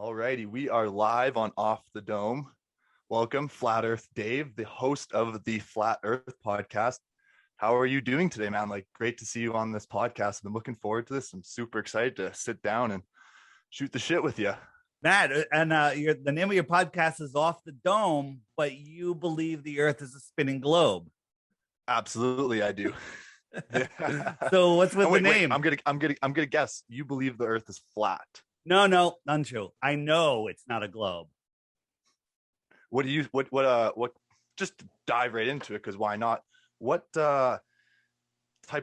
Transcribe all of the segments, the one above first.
Alrighty, we are live on Off the Dome. Welcome, Flat Earth Dave, the host of the Flat Earth podcast. How are you doing today, man? Great to see you on this podcast. I've been looking forward to this. I'm super excited to sit down and shoot the shit with you. Matt, and the name of your podcast is Off the Dome, but you believe the Earth is a spinning globe. Absolutely, I do. So what's with the name? I'm gonna guess. You believe the Earth is flat. No, untrue. I know it's not a globe. What just dive right into it, because why not? What type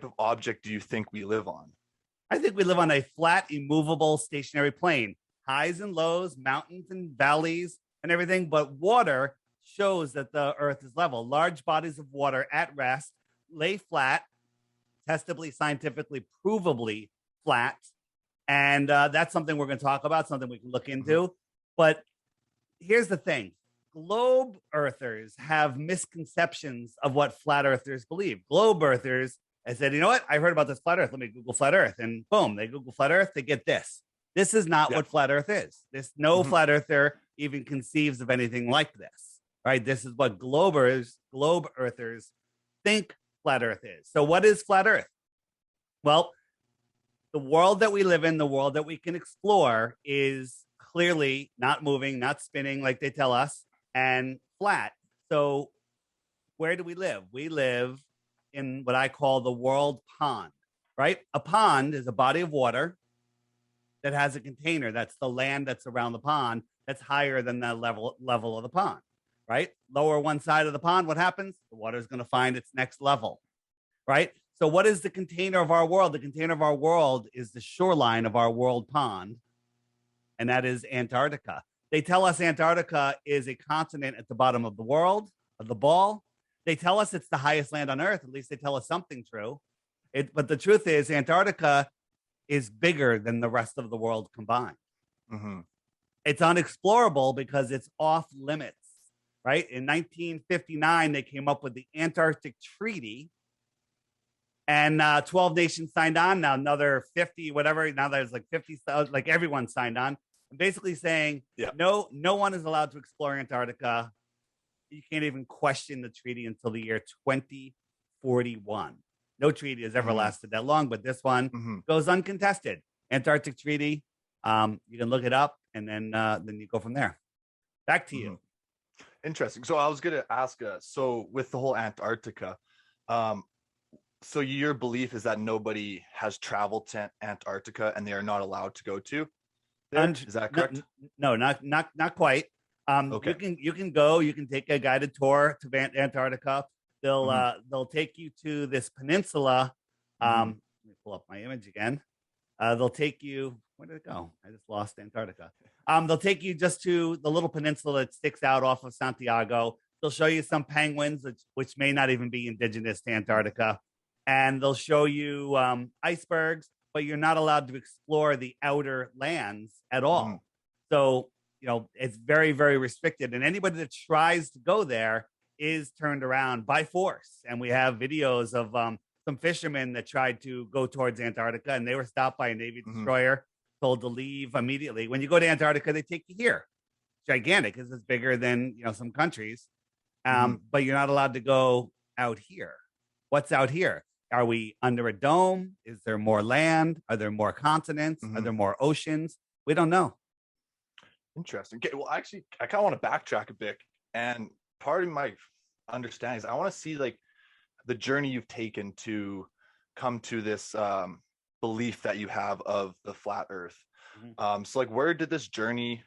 of object do you think we live on? I think we live on a flat, immovable, stationary plane. Highs and lows, mountains and valleys and everything, but water shows that the Earth is level. Large bodies of water at rest lay flat, testably, scientifically, provably flat. And that's something we're going to talk about, something we can look into. But here's the thing. Globe earthers have misconceptions of what flat earthers believe. Globe earthers have said, you know what? I heard about this flat Earth. Let me Google flat Earth. And boom, they Google flat Earth. They get this. This is not what flat Earth is. No flat earther even conceives of anything like this, right? This is what globe earthers think flat Earth is. So what is flat Earth? Well, the world that we live in, the world that we can explore is clearly not moving, not spinning like they tell us, and flat. So where do we live? We live in what I call the world pond, right? A pond is a body of water that has a container. That's the land that's around the pond that's higher than the level of the pond, right? Lower one side of the pond, what happens? The water is going to find its next level, right? So what is the container of our world? The container of our world is the shoreline of our world pond, and that is Antarctica. They tell us Antarctica is a continent at the bottom of the world, of the ball. They tell us it's the highest land on Earth. At least they tell us something true. But the truth is Antarctica is bigger than the rest of the world combined. It's unexplorable because it's off limits, right? In 1959, they came up with the Antarctic Treaty, and 12 nations signed on. Now another 50, whatever. Now there's like 50,000, like everyone signed on. And basically saying, no one is allowed to explore Antarctica. You can't even question the treaty until the year 2041. No treaty has ever lasted that long, but this one goes uncontested. Antarctic Treaty. You can look it up, and then you go from there. Back to you. Interesting. So I was going to ask, so with the whole Antarctica, so your belief is that nobody has traveled to Antarctica and they are not allowed to go to there? Is that correct? No, not quite. Okay. You can go. You can take a guided tour to Antarctica. They'll take you to this peninsula. Let me pull up my image again. They'll take you. Where did it go? I just lost Antarctica. They'll take you just to the little peninsula that sticks out off of Santiago. They'll show you some penguins, which may not even be indigenous to Antarctica. And they'll show you icebergs, but you're not allowed to explore the outer lands at all. So, it's very, very restricted. And anybody that tries to go there is turned around by force. And we have videos of some fishermen that tried to go towards Antarctica, and they were stopped by a Navy destroyer, told to leave immediately. When you go to Antarctica, they take you here. Gigantic, because it's bigger than some countries. But you're not allowed to go out here. What's out here? Are we under a dome? Is there more land? Are there more continents? Are there more oceans? We don't know. Interesting. Okay, well, actually, I kind of want to backtrack a bit. And part of my understanding is I want to see the journey you've taken to come to this belief that you have of the flat Earth. So where did this journey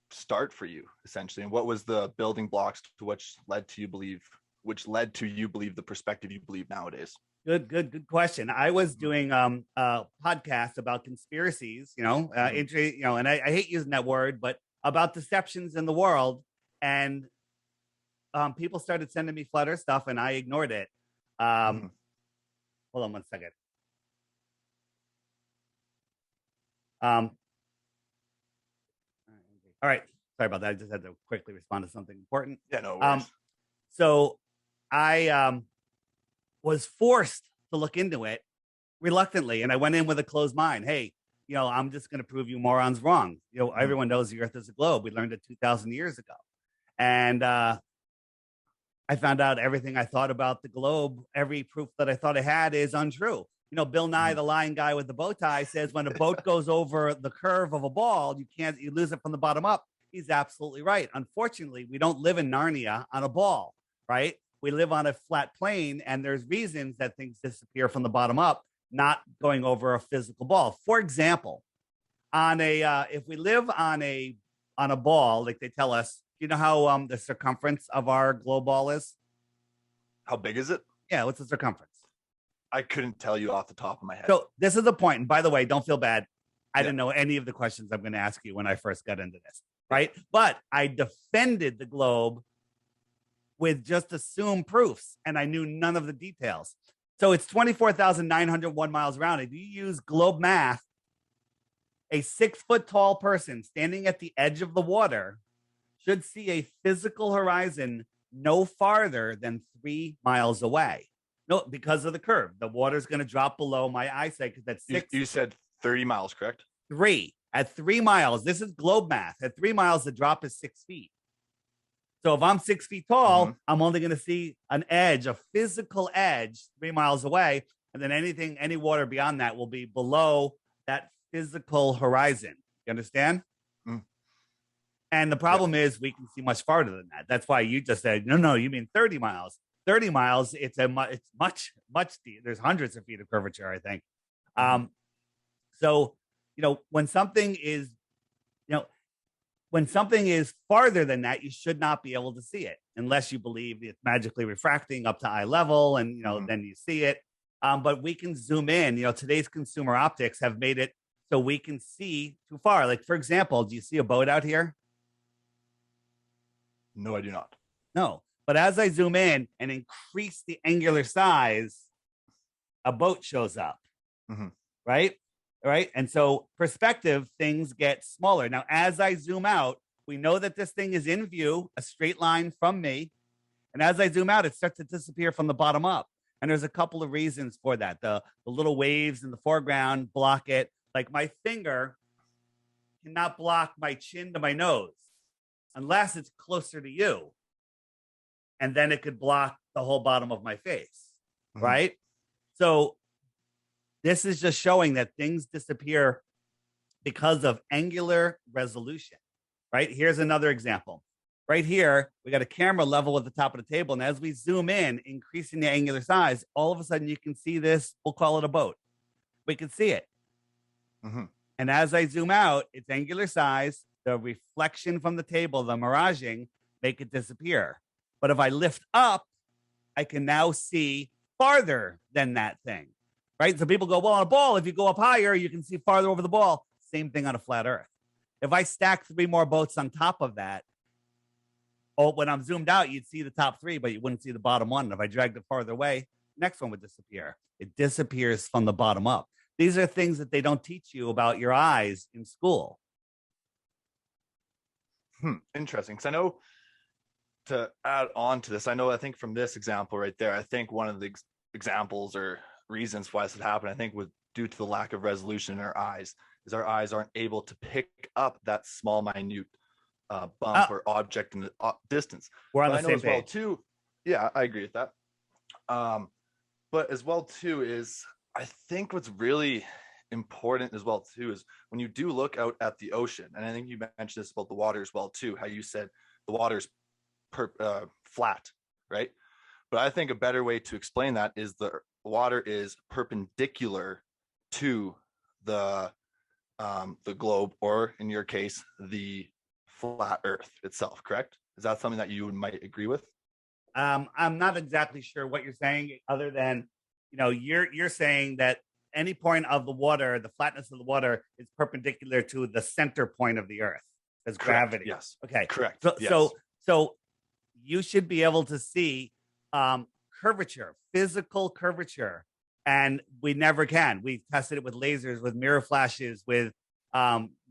start for you, essentially? And what was the building blocks to which led to you believe the perspective you believe nowadays? Good question. I was doing a podcast about conspiracies, and I hate using that word, but about deceptions in the world. And people started sending me flat Earth stuff, and I ignored it. Hold on one second. All right. Sorry about that. I just had to quickly respond to something important. Yeah, no worries. So I was forced to look into it reluctantly, and I went in with a closed mind. Hey, I'm just going to prove you morons wrong. Everyone knows the Earth is a globe. We learned it 2,000 years ago. And I found out everything I thought about the globe, every proof that I thought I had is untrue. Bill Nye, the lying guy with the bow tie, says when a boat goes over the curve of a ball, you lose it from the bottom up. He's absolutely right. Unfortunately, we don't live in Narnia on a ball, right? We live on a flat plane, and there's reasons that things disappear from the bottom up, not going over a physical ball. For example, if we live on a ball, like they tell us, you know how the circumference of our globe ball is? How big is it? Yeah, what's the circumference? I couldn't tell you off the top of my head. So this is the point. And by the way, don't feel bad. I didn't know any of the questions I'm going to ask you when I first got into this, right? But I defended the globe with just assumed proofs, and I knew none of the details. So it's 24,901 miles around. If you use globe math, a 6-foot tall person standing at the edge of the water should see a physical horizon no farther than 3 miles away. No, because of the curve. The water's going to drop below my eyesight because that's 6. You said 30 miles, correct? 3. At 3 miles, this is globe math. At 3 miles, the drop is 6 feet. So if I'm 6 feet tall, I'm only going to see an edge, a physical edge 3 miles away. And then any water beyond that will be below that physical horizon. You understand? And the problem is we can see much farther than that. That's why you just said, no, you mean 30 miles. 30 miles, it's much deep. There's hundreds of feet of curvature, I think. So, when something is farther than that, you should not be able to see it unless you believe it's magically refracting up to eye level, and then you see it. But we can zoom in. Today's consumer optics have made it so we can see too far. Like, for example, do you see a boat out here? No, I do not. No. But as I zoom in and increase the angular size, a boat shows up, right? And so perspective, things get smaller. Now, as I zoom out, we know that this thing is in view, a straight line from me. And as I zoom out, it starts to disappear from the bottom up. And there's a couple of reasons for that. The little waves in the foreground block it. Like my finger cannot block my chin to my nose unless it's closer to you. And then it could block the whole bottom of my face, right? So this is just showing that things disappear because of angular resolution, right? Here's another example. Right here, we got a camera level at the top of the table. And as we zoom in, increasing the angular size, all of a sudden you can see this, we'll call it a boat. We can see it. And as I zoom out, its angular size, the reflection from the table, the miraging, make it disappear. But if I lift up, I can now see farther than that thing, right? So people go, well, on a ball, if you go up higher, you can see farther over the ball. Same thing on a flat Earth. If I stack 3 more boats on top of that, when I'm zoomed out, you'd see the top 3, but you wouldn't see the bottom one. And if I dragged it farther away, next one would disappear. It disappears from the bottom up. These are things that they don't teach you about your eyes in school. Interesting. Because I know, to add on to this, I think from this example right there, I think one of the examples or reasons why this would happen, I think, was due to the lack of resolution in our eyes, is our eyes aren't able to pick up that small, minute bump or object in the distance. We're on the same page. Well, too, yeah, I agree with that. But as well, too, is I think what's really important as well, too, is when you do look out at the ocean, and I think you mentioned this about the water as well, too, how you said the water's flat, right? But I think a better way to explain that is the water is perpendicular to the globe, or in your case, the flat Earth itself. Correct? Is that something that you might agree with? I'm not exactly sure what you're saying, other than you're saying that any point of the water, the flatness of the water, is perpendicular to the center point of the Earth as gravity. Yes. Okay. Correct. So, yes. so you should be able to see curvature, physical curvature, and we never can. We've tested it with lasers, with mirror flashes, with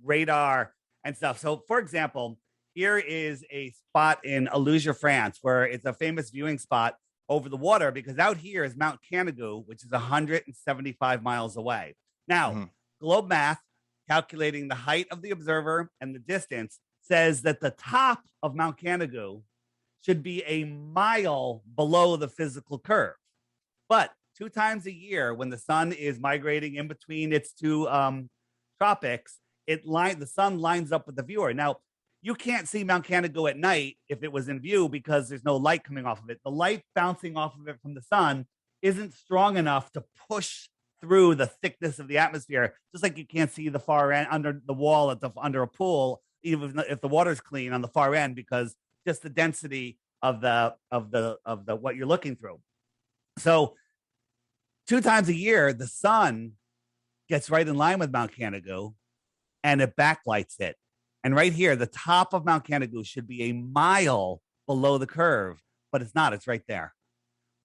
radar and stuff. So, for example, here is a spot in Aluja, France, where it's a famous viewing spot over the water, because out here is Mount Canigou, which is 175 miles away. Now, globe math calculating the height of the observer and the distance, says that the top of Mount Canigou should be a mile below the physical curve. But 2 times a year, when the sun is migrating in between its two tropics, the sun lines up with the viewer. Now, you can't see Mount Canigou at night if it was in view because there's no light coming off of it. The light bouncing off of it from the sun isn't strong enough to push through the thickness of the atmosphere, just like you can't see the far end under the wall under a pool, even if the water's clean on the far end, because just the density of the what you're looking through. So 2 times a year, the sun gets right in line with Mount Canigou and it backlights it. And right here, the top of Mount Canigou should be a mile below the curve, but it's not. It's right there.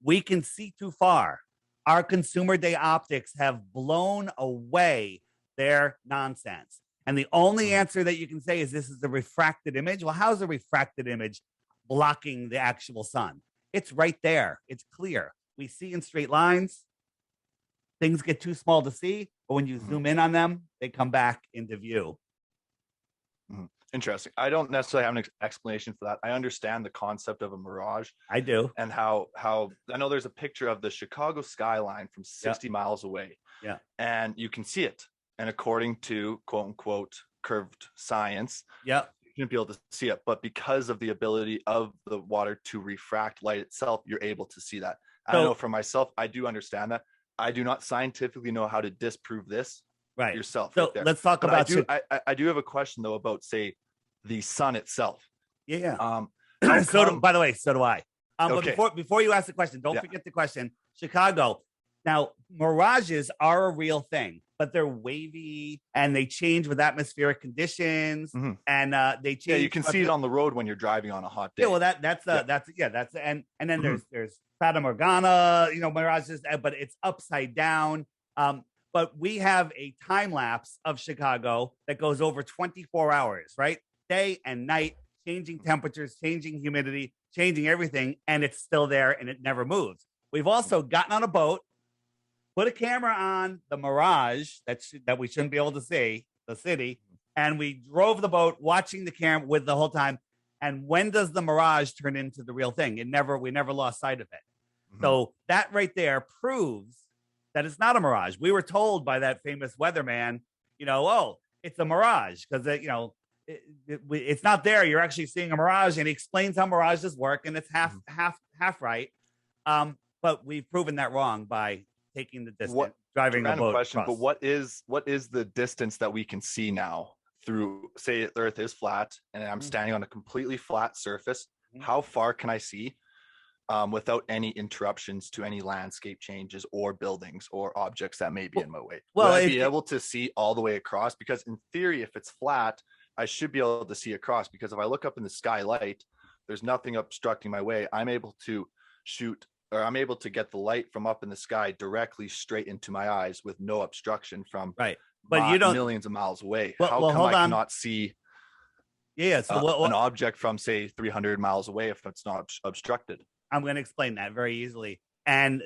We can see too far. Our consumer day optics have blown away their nonsense. And the only answer that you can say is this is a refracted image. Well, how's a refracted image blocking the actual sun? It's right there. It's clear. We see in straight lines. Things get too small to see, but when you zoom in on them, they come back into view. Interesting. I don't necessarily have an explanation for that. I understand the concept of a mirage. I do. And how I know there's a picture of the Chicago skyline from 60 miles away. Yeah. And you can see it. And according to quote unquote curved science, you shouldn't be able to see it. But because of the ability of the water to refract light itself, you're able to see that. I know for myself, I do understand that. I do not scientifically know how to disprove this yourself. So let's talk about I do have a question though about, say, the sun itself. By the way, so do I. But before you ask the question, don't forget the question. Chicago. Now, mirages are a real thing, but they're wavy and they change with atmospheric conditions, and they change. Yeah, you can see it on the road when you're driving on a hot day. Yeah, well, that's and then there's Fata Morgana, mirages, but it's upside down. But we have a time lapse of Chicago that goes over 24 hours, right? Day and night, changing temperatures, changing humidity, changing everything, and it's still there and it never moves. We've also gotten on a boat, put a camera on the mirage that we shouldn't be able to see, the city, and we drove the boat watching the camera with the whole time. And when does the mirage turn into the real thing? We never lost sight of it. So that right there proves that it's not a mirage. We were told by that famous weatherman, it's a mirage because it's not there. You're actually seeing a mirage, and he explains how mirages work, and it's half right. But we've proven that wrong by taking the distance, driving a boat. Question, but what is the distance that we can see now through, say, the Earth is flat, and I'm standing on a completely flat surface? How far can I see without any interruptions to any landscape changes or buildings or objects that may be in my way? Will I be able to see all the way across? Because in theory, if it's flat, I should be able to see across, because if I look up in the skylight, there's nothing obstructing my way. I'm able to I'm able to get the light from up in the sky directly straight into my eyes with no obstruction from but you don't millions of miles away. How come I cannot see an object from, say, 300 miles away if it's not obstructed? I'm going to explain that very easily. And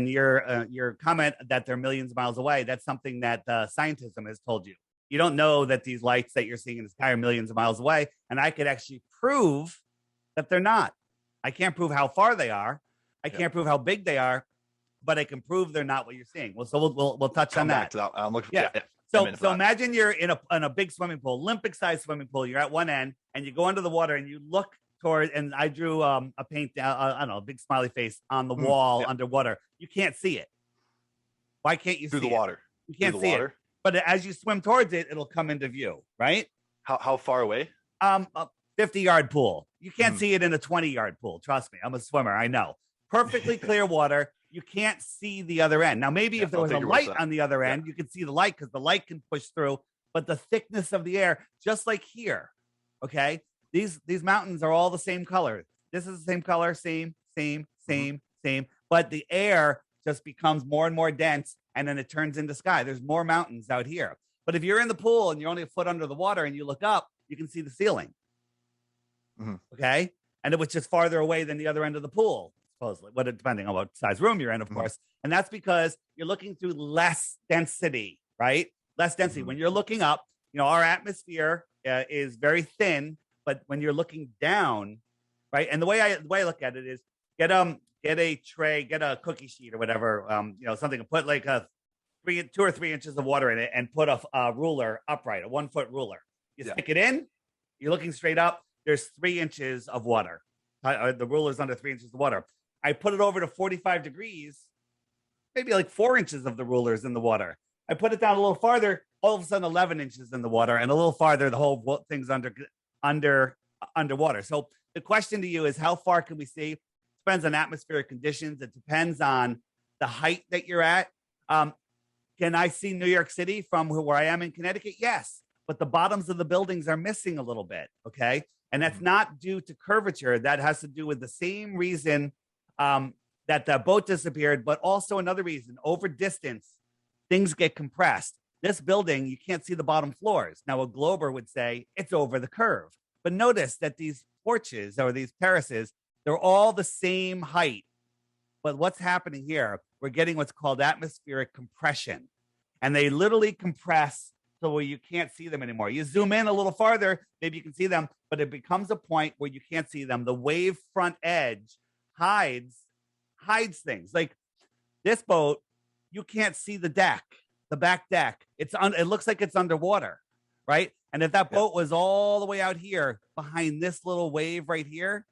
your comment that they're millions of miles away, that's something that scientism has told you. You don't know that these lights that you're seeing in the sky are millions of miles away. And I could actually prove that they're not. I can't prove how far they are. I can't prove how big they are, but I can prove they're not what you're seeing. Well, so we'll touch on that. I'm looking. So imagine you're in a big swimming pool, Olympic-sized swimming pool. You're at one end, and you go under the water, and you look toward. And I drew a paint, a big smiley face on the wall underwater. You can't see it. Why can't you see it? Through the water. You can't see it. But as you swim towards it, it'll come into view, right? How far away? A 50-yard pool. You can't see it in a 20-yard pool. Trust me, I'm a swimmer. I know. Perfectly clear water. You can't see the other end. Now, maybe if there was a light on the other end, you could see the light because the light can push through. But the thickness of the air, just like here, okay? These mountains are all the same color. This is the same color, same. But the air just becomes more and more dense, and then it turns into sky. There's more mountains out here. But if you're in the pool and you're only a foot under the water and you look up, you can see the ceiling. Okay? And it was just farther away than the other end of the pool, supposedly, depending on what size room you're in, of course. And that's because you're looking through less density, right? less density. When you're looking up, our atmosphere is very thin, but when you're looking down, right? And the way I look at it is get a tray, get a cookie sheet or whatever, something, and put like 2 or 3 inches of water in it, and put a ruler upright, a 1 foot ruler. You stick it in, you're looking straight up. There's 3 inches of water. The ruler's under 3 inches of water. I put it over to 45 degrees, maybe like 4 inches of the ruler's in the water. I put it down a little farther, all of a sudden 11 inches in the water, and a little farther, the whole thing's underwater. So the question to you is, how far can we see? It depends on atmospheric conditions. It depends on the height that you're at. Can I see New York City from where I am in Connecticut? Yes, but the bottoms of the buildings are missing a little bit, okay? And that's not due to curvature. That has to do with the same reason that the boat disappeared, but also another reason, over distance, things get compressed. This building, you can't see the bottom floors. Now, a glober would say it's over the curve. But notice that these porches or these terraces, they're all the same height. But what's happening here, we're getting what's called atmospheric compression. And they literally compress so where you can't see them anymore. You zoom in a little farther, maybe you can see them, but it becomes a point where you can't see them. The wave front edge hides things. Like this boat, you can't see the deck, the back deck. It looks like it's underwater, right? And if that boat was all the way out here behind this little wave right here,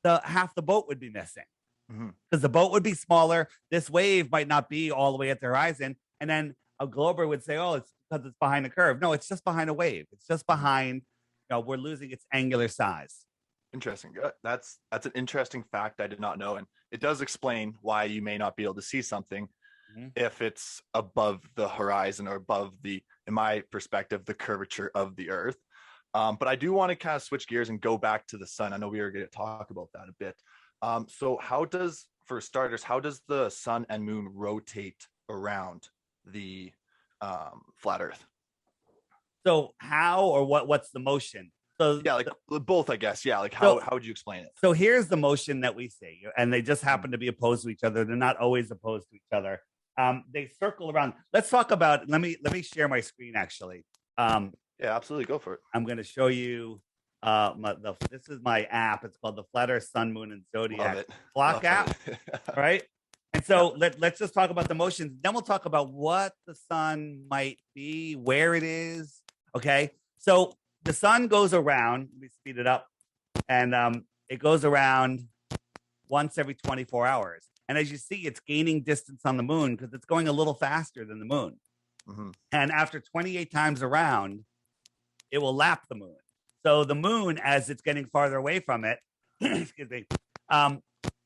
half the boat would be missing, because the boat would be smaller. This wave might not be all the way at the horizon. And then a glober would say, oh, it's because it's behind a curve. No, it's just behind a wave. It's just behind, we're losing its angular size. Interesting. That's an interesting fact I did not know. And it does explain why you may not be able to see something if it's above the horizon or above in my perspective, the curvature of the Earth. But I do want to kind of switch gears and go back to the sun. I know we were going to talk about that a bit. So for starters, how does the sun and moon rotate around the flat Earth? So how or what's the motion? So yeah, like both, I guess. Yeah, like how would you explain it? So here's the motion that we see, and they just happen to be opposed to each other. They're not always opposed to each other. They circle around. Let's talk about. Let me share my screen actually. Yeah, absolutely. Go for it. I'm going to show you. This is my app. It's called the Flat Earth Sun, Moon, and Zodiac Clock app. Right. And so let's just talk about the motions. Then we'll talk about what the sun might be, where it is. Okay. So the sun goes around. Let me speed it up, and it goes around once every 24 hours. And as you see, it's gaining distance on the moon because it's going a little faster than the moon. And after 28 times around, it will lap the moon. So the moon, as it's getting farther away from it, excuse me,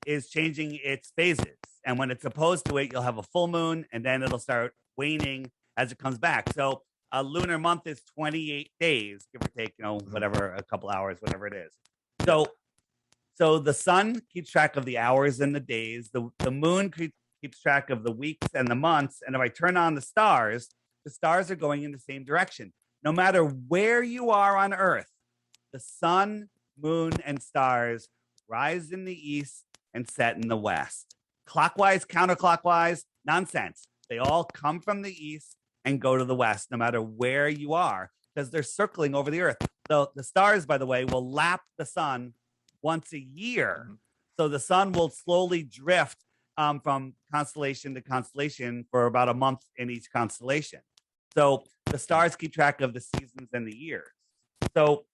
is changing its phases. And when it's opposed to it, you'll have a full moon, and then it'll start waning as it comes back. So a lunar month is 28 days, give or take, whatever, a couple hours, whatever it is. So the sun keeps track of the hours and the days. The moon keeps track of the weeks and the months. And if I turn on the stars are going in the same direction. No matter where you are on Earth, the sun, moon, and stars rise in the east and set in the west. Clockwise, counterclockwise, nonsense. They all come from the east and go to the west, no matter where you are, because they're circling over the Earth. So the stars, by the way, will lap the sun once a year. So the sun will slowly drift from constellation to constellation for about a month in each constellation. So the stars keep track of the seasons and the years. So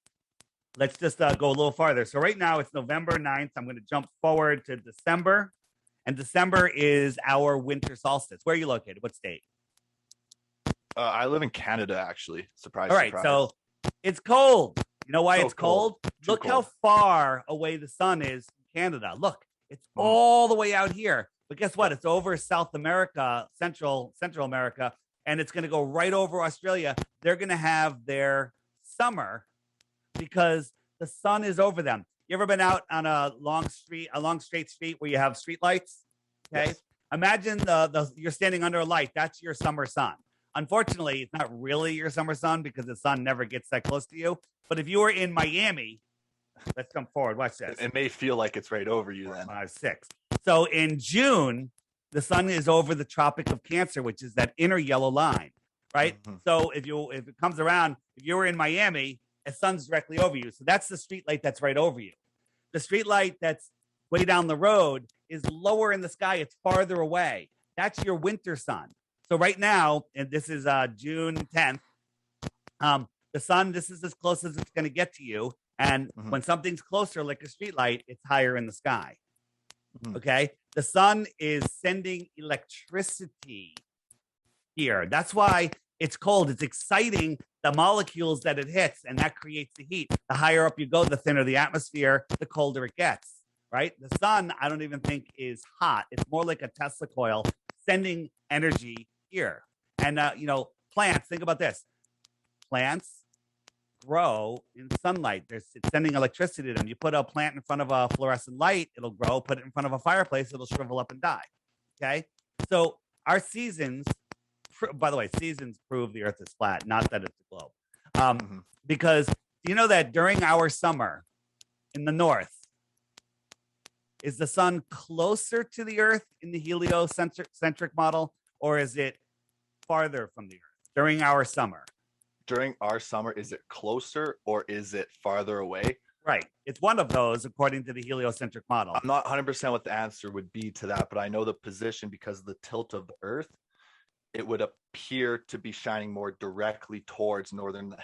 let's just go a little farther. So right now it's November 9th. I'm going to jump forward to December. And December is our winter solstice. Where are you located? What state? I live in Canada, actually. Surprise. All right. Surprise. So it's cold. You know why it's cold? Look cold. how far away the sun is from Canada. Look, it's all the way out here. But guess what? It's over South America, Central America, and it's going to go right over Australia. They're going to have their summer because the sun is over them. You ever been out on a straight street where you have street lights? Okay. Yes. Imagine you're standing under a light. That's your summer sun. Unfortunately, it's not really your summer sun because the sun never gets that close to you. But if you were in Miami, let's come forward. Watch this. It may feel like it's right over you then. 5, 6. So in June, the sun is over the Tropic of Cancer, which is that inner yellow line. right? So if it comes around, if you were in Miami, the sun's directly over you. So that's the street light that's right over you. The street light that's way down the road is lower in the sky. It's farther away. That's your winter sun. So right now, and this is June 10th, the sun, this is as close as it's going to get to you. And when something's closer, like a street light, it's higher in the sky. Okay. The sun is sending electricity here. That's why it's cold. It's exciting the molecules that it hits, and that creates the heat. The higher up you go, the thinner the atmosphere, the colder it gets, right? The sun, I don't even think is hot. It's more like a Tesla coil sending energy here. And, plants, think about this. Plants grow in sunlight. It's sending electricity to them. You put a plant in front of a fluorescent light, it'll grow. Put it in front of a fireplace, it'll shrivel up and die. Okay. So our seasons, by the way, seasons prove the earth is flat, not that it's a globe. Because you know that during our summer in the north, is the sun closer to the earth in the heliocentric model, or is it farther from the earth during our summer? During our summer, is it closer or is it farther away? Right. It's one of those according to the heliocentric model. I'm not 100% what the answer would be to that, but I know the position because of the tilt of the earth. It would appear to be shining more directly towards during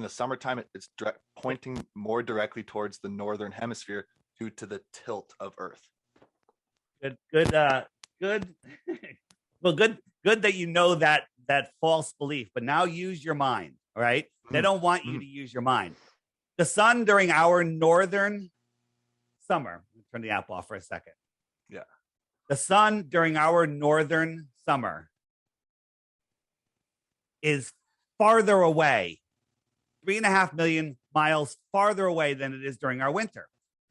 the summertime. It's pointing more directly towards the northern hemisphere due to the tilt of Earth. Good. Well, good that you know that false belief, but now use your mind. All right. They don't want you to use your mind. The sun during our northern summer, let me turn the app off for a second. Yeah. The sun during our northern summer is farther away, 3.5 million miles farther away than it is during our winter.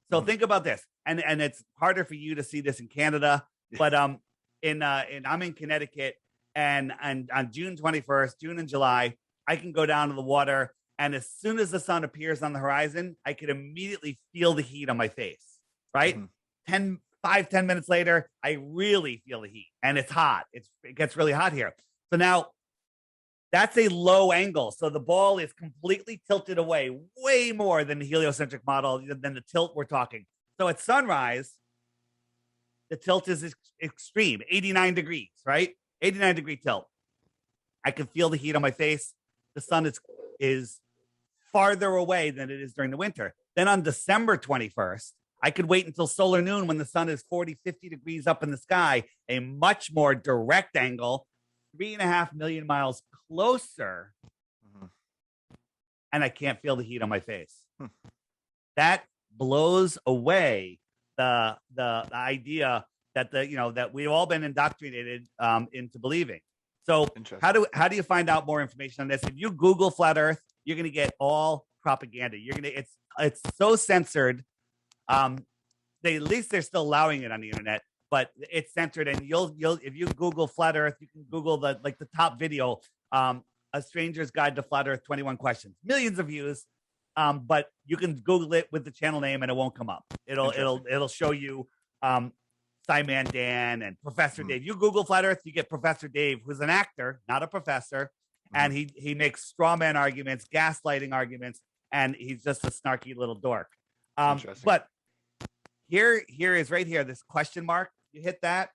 So think about this. And it's harder for you to see this in Canada, but I'm in Connecticut, and on June 21st, June and July, I can go down to the water, and as soon as the sun appears on the horizon, I can immediately feel the heat on my face, right? 10 minutes later, I really feel the heat, and it's hot. It gets really hot here. So now that's a low angle. So the ball is completely tilted away, way more than the heliocentric model, than the tilt we're talking. So at sunrise, the tilt is extreme, 89 degrees, right? 89-degree tilt. I can feel the heat on my face. The sun is farther away than it is during the winter. Then on December 21st, I could wait until solar noon when the sun is 40, 50 degrees up in the sky, a much more direct angle, 3.5 million miles closer, and I can't feel the heat on my face. That blows away the idea that that we've all been indoctrinated into believing. So how do you find out more information on this? If you Google flat Earth, you're going to get all propaganda. It's so censored. At least they're still allowing it on the internet, but it's censored. And you'll if you Google flat Earth, you can Google the top video, A Stranger's Guide to Flat Earth, 21 questions, millions of views. But you can Google it with the channel name and it won't come up. It'll show you Simon Dan and Professor Dave. You Google flat Earth, you get Professor Dave, who's an actor, not a professor, and he makes straw man arguments, gaslighting arguments, and he's just a snarky little dork. But here is right here, this question mark. You hit that,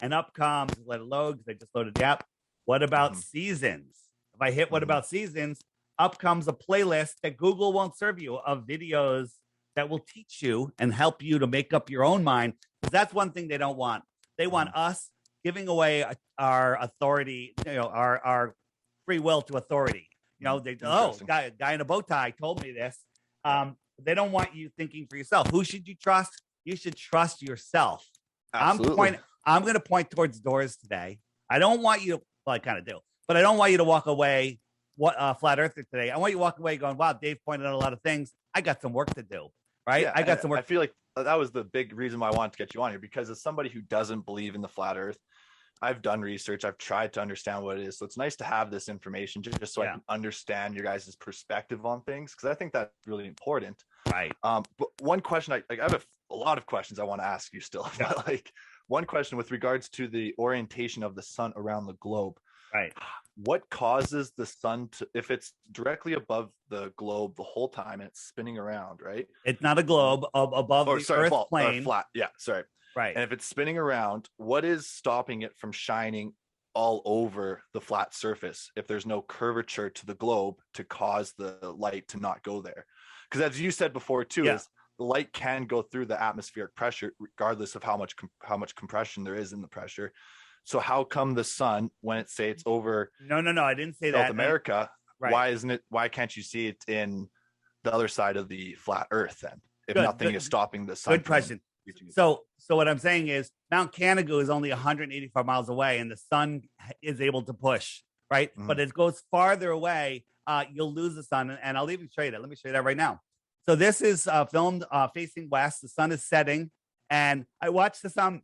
and up comes, let it load because I just loaded the app. What about seasons? If I hit what about seasons, up comes a playlist that Google won't serve you of videos that will teach you and help you to make up your own mind. Because that's one thing they don't want. They want us giving away our authority, our free will to authority. Guy in a bow tie told me this. They don't want you thinking for yourself. Who should you trust? You should trust yourself. Absolutely. I'm going to point towards doors today. I don't want you to, well, I kind of do, but I don't want you to walk away flat earther today. I want you to walk away going, wow, Dave pointed out a lot of things. I got some work to do, right? Yeah, I got some work. I feel like that was the big reason why I wanted to get you on here, because as somebody who doesn't believe in the flat earth, I've done research. I've tried to understand what it is. So it's nice to have this information just so I can understand your guys' perspective on things, because I think that's really important. Right. But one question, I have a lot of questions I want to ask you still. But one question with regards to the orientation of the sun around the globe. Right. What causes the sun to, if it's directly above the globe the whole time and it's spinning around, right? It's not a globe above Or the sorry, Earth fall, or plane. flat. Yeah, sorry. Right. And if it's spinning around, what is stopping it from shining all over the flat surface if there's no curvature to the globe to cause the light to not go there? Because as you said before too, is the light can go through the atmospheric pressure regardless of how much compression there is in the pressure. So how come the sun, when it say it's over No, I didn't say South that. America, Right. why can't you see it in the other side of the flat earth then? If Good. nothing is stopping the sun Good question. So what I'm saying is Mount Canigou is only 185 miles away, and the sun is able to push, right? But it goes farther away, you'll lose the sun. And I'll even show you that. Let me show you that right now. So this is filmed facing west. The sun is setting, and I watched the sun.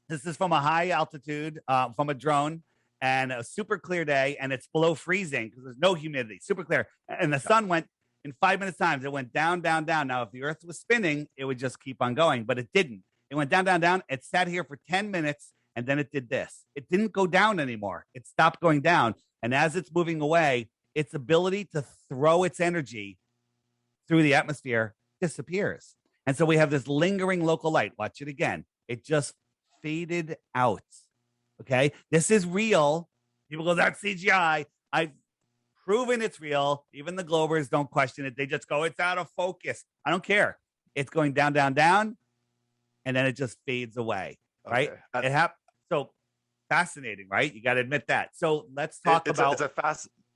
This is from a high altitude, from a drone, and a super clear day, and it's below freezing because there's no humidity, super clear. And the sun went in 5 minutes times. It went down, down, down. Now, if the Earth was spinning, it would just keep on going, but it didn't. It went down, down, down. It sat here for 10 minutes, and then it did this. It didn't go down anymore. It stopped going down. And as it's moving away, its ability to throw its energy through the atmosphere disappears. And so we have this lingering local light. Watch it again. It just faded out. Okay. This is real. People go, that's CGI. I've proven it's real. Even the Globers don't question it. They just go, it's out of focus. I don't care. It's going down, down, down. And then it just fades away. Right. Okay. It happened. So fascinating, right? You got to admit that. So let's talk about.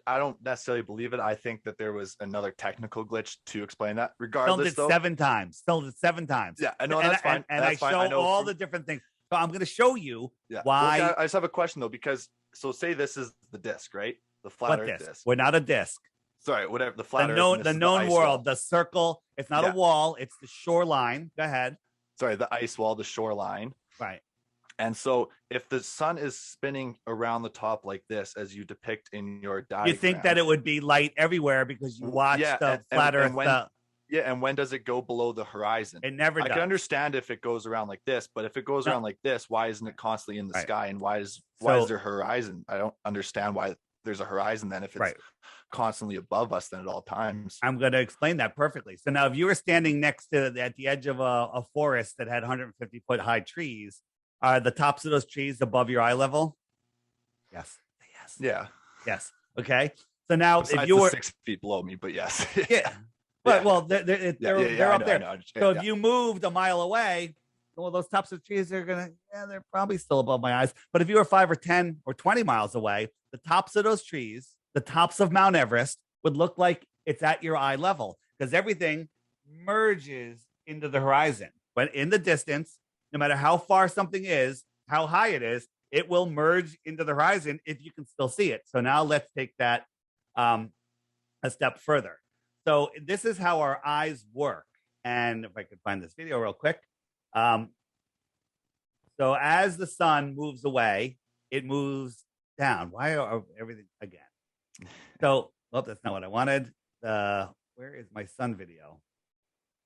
I don't necessarily believe it. I think that there was another technical glitch to explain that. Regardless, filmed it 7 times. Filmed it 7 times. Yeah, I know that's fine. And I show all the different things. So I'm going to show you why. Well, I just have a question though, because so say this is the disc, right? The flat Earth disc. We're not a disc. Sorry, whatever. The flat Earth. The known world, the circle. It's not a wall. It's the shoreline. Go ahead. Sorry, the ice wall, the shoreline. Right. And so if the sun is spinning around the top like this, as you depict in your diagram, you think that it would be light everywhere because you watch the flat Earth. And when does it go below the horizon? It never does. I can understand if it goes around like this, but if it goes around like this, why isn't it constantly in the sky? And why is there horizon? I don't understand why there's a horizon then if it's constantly above us then at all times. I'm going to explain that perfectly. So now if you were standing next to at the edge of a forest that had 150-foot high trees, are the tops of those trees above your eye level? Yes. Yeah. Yes. Okay. So now besides if you were 6 feet below me, but yes. Yeah. But well, they're up there. So if you moved a mile away, well, those tops of trees are they're probably still above my eyes. But if you were 5 or 10 or 20 miles away, the tops of those trees, the tops of Mount Everest, would look like it's at your eye level because everything merges into the horizon. But in the distance, no matter how far something is, how high it is, it will merge into the horizon if you can still see it. So now let's take that a step further. So this is how our eyes work. And if I could find this video real quick. So as the sun moves away, it moves down. Why are everything again? So, well, that's not what I wanted. Where is my sun video?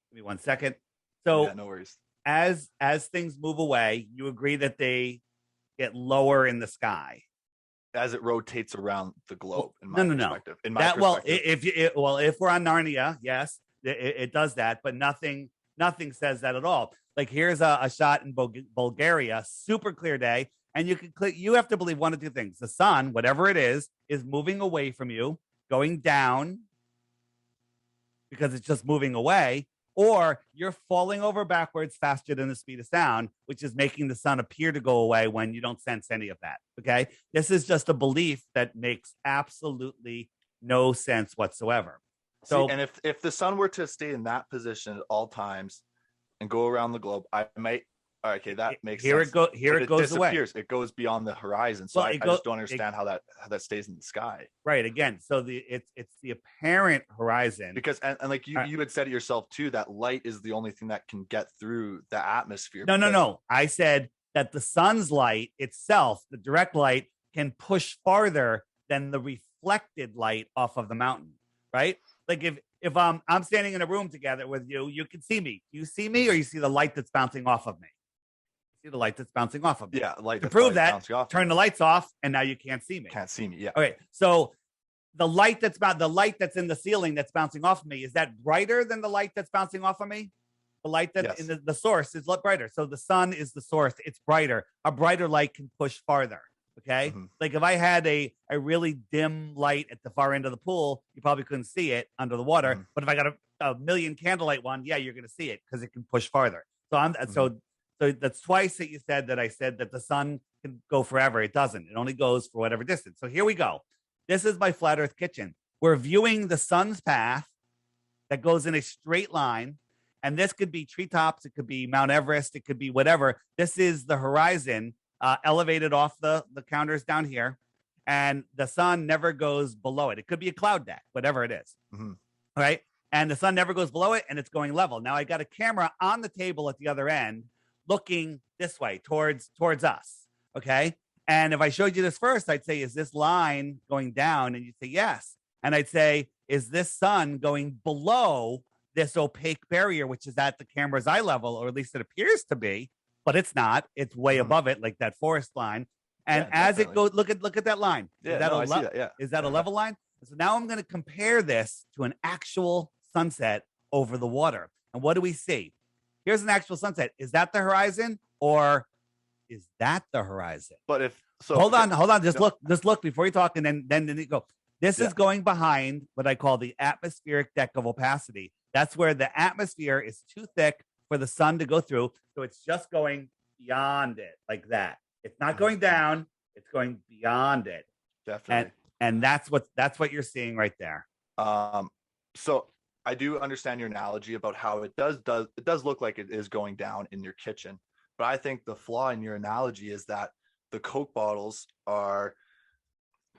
Give me 1 second. So no worries. As things move away, you agree that they get lower in the sky as it rotates around the globe. In my perspective, in my perspective. If we're on Narnia, yes, it does that, but nothing says that at all. Like here's a shot in Bulgaria, super clear day, and you have to believe one of two things: the sun, whatever it is moving away from you, going down because it's just moving away. Or you're falling over backwards faster than the speed of sound, which is making the sun appear to go away when you don't sense any of that. Okay. This is just a belief that makes absolutely no sense whatsoever. So, and if the sun were to stay in that position at all times and go around the globe, I might. Okay, that makes sense. It goes away. It goes beyond the horizon. So I just don't understand how that stays in the sky. Right. Again, so it's the apparent horizon. Because and like you had said it yourself too, that light is the only thing that can get through the atmosphere. No. I said that the sun's light itself, the direct light, can push farther than the reflected light off of the mountain. Right? Like if I'm standing in a room together with you, you can see me. You see me, or you see the light that's bouncing off of me. See the light that's bouncing off of me. Yeah, light. To prove that, bouncing off turn the lights off, and now you can't see me. Can't see me. Yeah. Okay, so the light that's in the ceiling that's bouncing off of me, is that brighter than the light that's bouncing off of me? The light that in the source is brighter. So the sun is the source. It's brighter. A brighter light can push farther. Okay. Like if I had a really dim light at the far end of the pool, you probably couldn't see it under the water. But if I got a million candlelight one, yeah, you're going to see it because it can push farther. So so that's twice that you said that I said that the sun can go forever. It doesn't. It only goes for whatever distance. So here we go. This is my flat Earth kitchen. We're viewing the sun's path that goes in a straight line. And this could be treetops. It could be Mount Everest. It could be whatever. This is the horizon elevated off the counters down here. And the sun never goes below it. It could be a cloud deck, whatever it is. All right. And the sun never goes below it and it's going level. Now I got a camera on the table at the other end looking this way towards us. Okay. And if I showed you this first, I'd say, is this line going down? And you'd say, yes. And I'd say, is this sun going below this opaque barrier, which is at the camera's eye level, or at least it appears to be, but it's not. It's way above it, like that forest line. And as it goes, look at that line. Yeah, I see that. Yeah. Is that a level line? So now I'm going to compare this to an actual sunset over the water. And what do we see? Here's an actual sunset. Is that the horizon, or is that the horizon? But if so, hold on. Just look before you talk, and then you go. This is going behind what I call the atmospheric deck of opacity. That's where the atmosphere is too thick for the sun to go through. So it's just going beyond it like that. It's not going down. It's going beyond it. Definitely. And that's what you're seeing right there. So I do understand your analogy about how it does look like it is going down in your kitchen. But I think the flaw in your analogy is that the Coke bottles are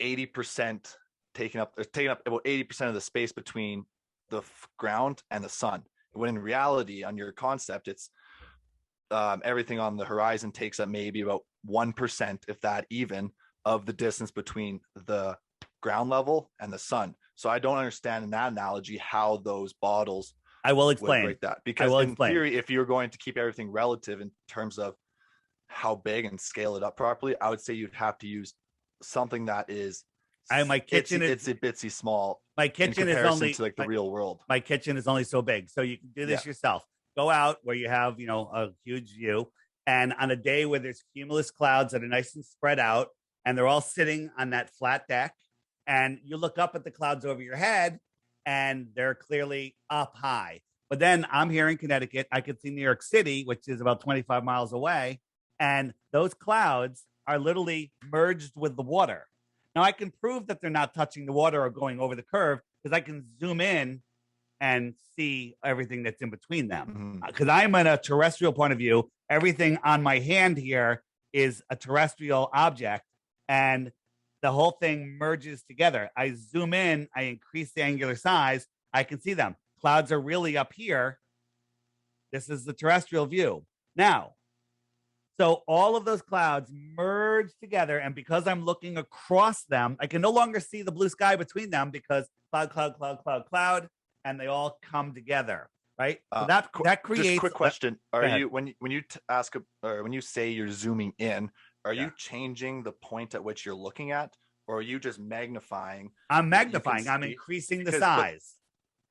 80% taking up about 80% of the space between the ground and the sun, when in reality on your concept it's everything on the horizon takes up maybe about 1%, if that even, of the distance between the ground level and the sun. So I don't understand in that analogy how those bottles I will explain break that, because in theory, if you're going to keep everything relative in terms of how big and scale it up properly, I would say you'd have to use something that is my kitchen it's a bitsy small. My kitchen is only to like the real world. My kitchen is only so big, so you can do this yourself. Go out where you have a huge view, and on a day where there's cumulus clouds that are nice and spread out, and they're all sitting on that flat deck, and you look up at the clouds over your head, and they're clearly up high. But then I'm here in Connecticut. I could see New York City, which is about 25 miles away, and those clouds are literally merged with the water. Now, I can prove that they're not touching the water or going over the curve because I can zoom in and see everything that's in between them. Because I'm in a terrestrial point of view. Everything on my hand here is a terrestrial object, and the whole thing merges together. I zoom in, I increase the angular size, I can see them. Clouds are really up here. This is the terrestrial view. Now, so all of those clouds merge together, and because I'm looking across them, I can no longer see the blue sky between them because cloud, and they all come together, right? So that creates. Just a quick question: are you when you ask or when you say you're zooming in, are you changing the point at which you're looking at, or are you just magnifying? I'm magnifying. I'm increasing the size.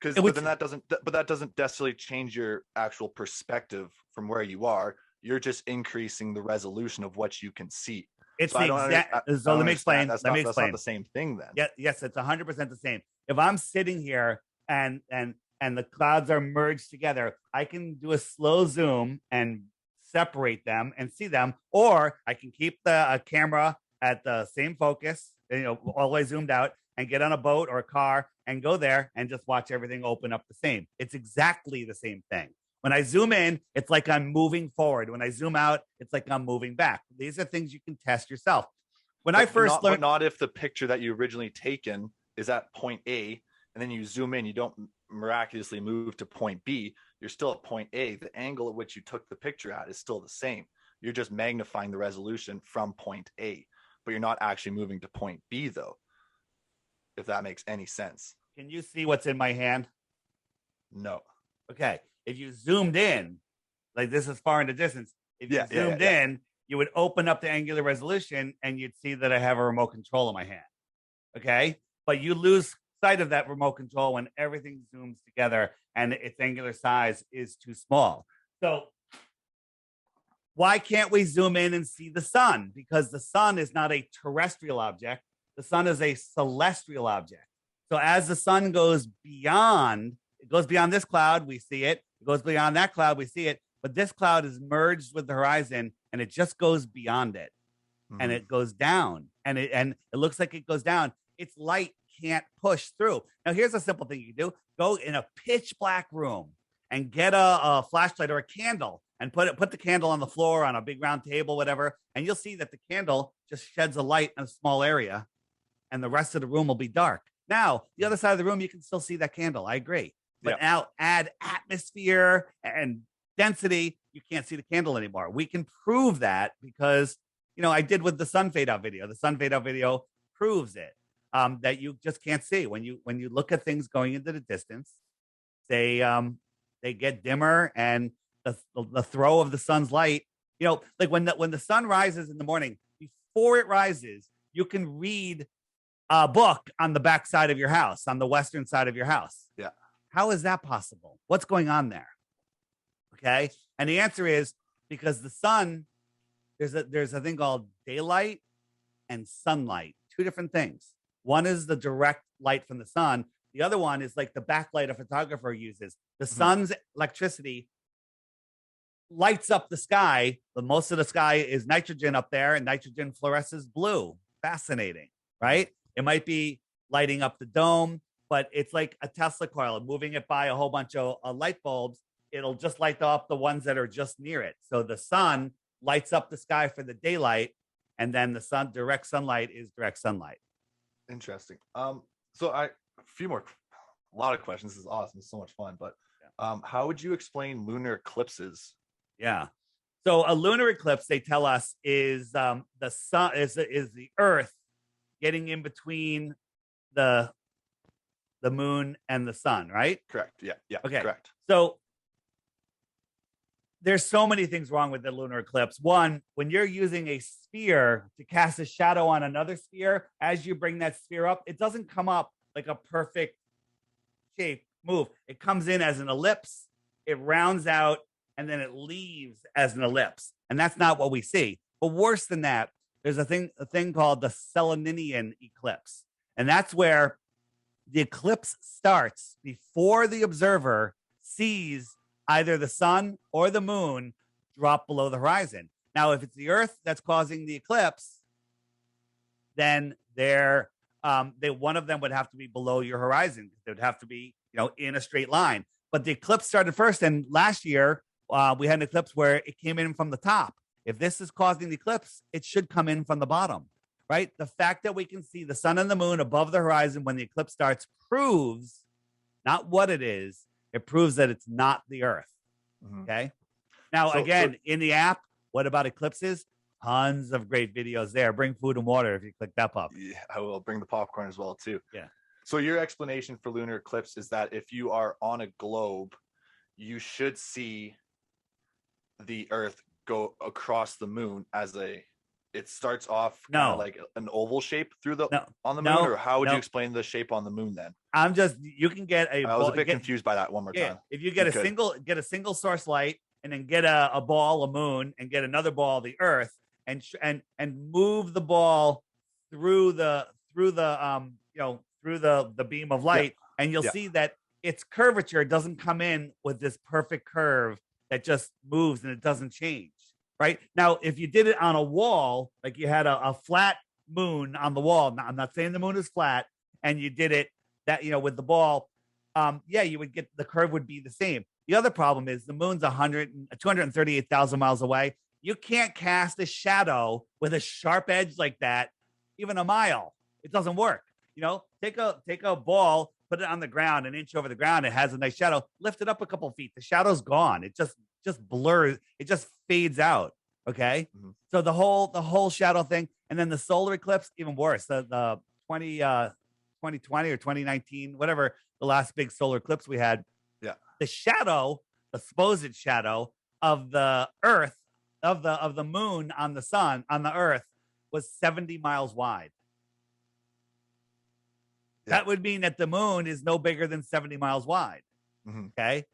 But then that doesn't necessarily change your actual perspective from where you are. You're just increasing the resolution of what you can see. It's the exact. So let me explain. That's not the same thing then. Yeah, yes, it's 100% the same. If I'm sitting here and the clouds are merged together, I can do a slow zoom and separate them and see them, or I can keep the camera at the same focus, all the way zoomed out, and get on a boat or a car and go there and just watch everything open up the same. It's exactly the same thing. When I zoom in, it's like I'm moving forward. When I zoom out, it's like I'm moving back. These are things you can test yourself. When I first learned, but not if the picture that you originally taken is at point A, and then you zoom in, you don't miraculously move to point B. You're still at point A. The angle at which you took the picture at is still the same. You're just magnifying the resolution from point A, but you're not actually moving to point B, though, if that makes any sense. Can you see what's in my hand? No. Okay. If you zoomed in, like this is far in the distance, If you zoomed in, you would open up the angular resolution and you'd see that I have a remote control in my hand. Okay. But you lose sight of that remote control when everything zooms together and its angular size is too small. So why can't we zoom in and see the sun? Because the sun is not a terrestrial object. The sun is a celestial object. So as the sun goes beyond, it goes beyond this cloud, we see it. It goes beyond that cloud, we see it. But this cloud is merged with the horizon and it just goes beyond it. Mm-hmm. And it goes down and it looks like it goes down. Its light can't push through. Now, here's a simple thing you can do. Go in a pitch black room and get a flashlight or a candle and put the candle on the floor on a big round table, whatever. And you'll see that the candle just sheds a light in a small area and the rest of the room will be dark. Now, the other side of the room, you can still see that candle. I agree. But now add atmosphere and density, you can't see the candle anymore. We can prove that because, I did with the sun fade out video. The sun fade out video proves it, that you just can't see. When you look at things going into the distance, they get dimmer and the throw of the sun's light, like when the sun rises in the morning, before it rises, you can read a book on the back side of your house, on the western side of your house. Yeah. How is that possible? What's going on there? Okay. And the answer is because the sun, there's a thing called daylight and sunlight, two different things. One is the direct light from the sun. The other one is like the backlight a photographer uses. The sun's electricity lights up the sky. But most of the sky is nitrogen up there, and nitrogen fluoresces blue. Fascinating, right? It might be lighting up the dome, but it's like a Tesla coil, moving it by a whole bunch of light bulbs. It'll just light up the ones that are just near it. So the sun lights up the sky for the daylight, and then the direct sunlight is direct sunlight. Interesting. So a lot of questions. This is awesome. It's so much fun. But how would you explain lunar eclipses? Yeah. So a lunar eclipse, they tell us, is the sun is the Earth getting in between the moon and the sun, right? Correct. Yeah. Okay. Correct. So there's so many things wrong with the lunar eclipse. One, when you're using a sphere to cast a shadow on another sphere, as you bring that sphere up, it doesn't come up like a perfect shape move. It comes in as an ellipse, it rounds out, and then it leaves as an ellipse. And that's not what we see. But worse than that, there's a thing called the Seleninian eclipse. And that's where the eclipse starts before the observer sees either the sun or the moon drop below the horizon. Now, if it's the Earth that's causing the eclipse, then one of them would have to be below your horizon. They would have to be, in a straight line. But the eclipse started first, and last year we had an eclipse where it came in from the top. If this is causing the eclipse, it should come in from the bottom, right? The fact that we can see the sun and the moon above the horizon when the eclipse starts proves not what it is. It proves that it's not the Earth. Mm-hmm. Okay. Now, in the app, what about eclipses? Tons of great videos there. Bring food and water if you click that pop. Yeah, I will bring the popcorn as well, too. Yeah. So your explanation for lunar eclipse is that if you are on a globe, you should see the Earth go across the moon it starts off like an oval shape on the moon, or how would you explain the shape on the moon then? You can get I was a bit confused by that one more time. If you get a single source light and then get a ball, a moon, and get another ball, the Earth, and move the ball through the beam of light, and you'll see that its curvature doesn't come in with this perfect curve that just moves and it doesn't change. Right now, if you did it on a wall, like you had a flat moon on the wall, now, I'm not saying the moon is flat, and you did it with the ball, you would get the curve would be the same. The other problem is the moon's 238,000 miles away. You can't cast a shadow with a sharp edge like that, even a mile. It doesn't work. Take a ball, put it on the ground, an inch over the ground. It has a nice shadow. Lift it up a couple of feet. The shadow's gone. It just blurs. It just fades out. Okay. Mm-hmm. So the whole shadow thing, and then the solar eclipse, even worse. The 2020 or 2019, whatever the last big solar eclipse we had. Yeah. The shadow, the supposed shadow of the Earth of the moon on the sun on the Earth was 70 miles wide. Yeah. That would mean that the moon is no bigger than 70 miles wide. Okay.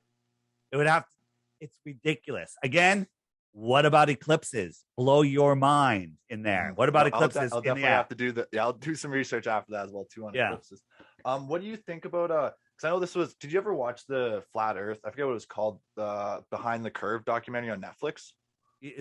It would have to, it's ridiculous. Again, what about eclipses? Blow your mind in there. What about eclipses? I'll definitely have to do that. Yeah, I'll do some research after that as well too on eclipses. What do you think about because I know this was, did you ever watch the Flat Earth? I forget what it was called, the Behind the Curve documentary on Netflix.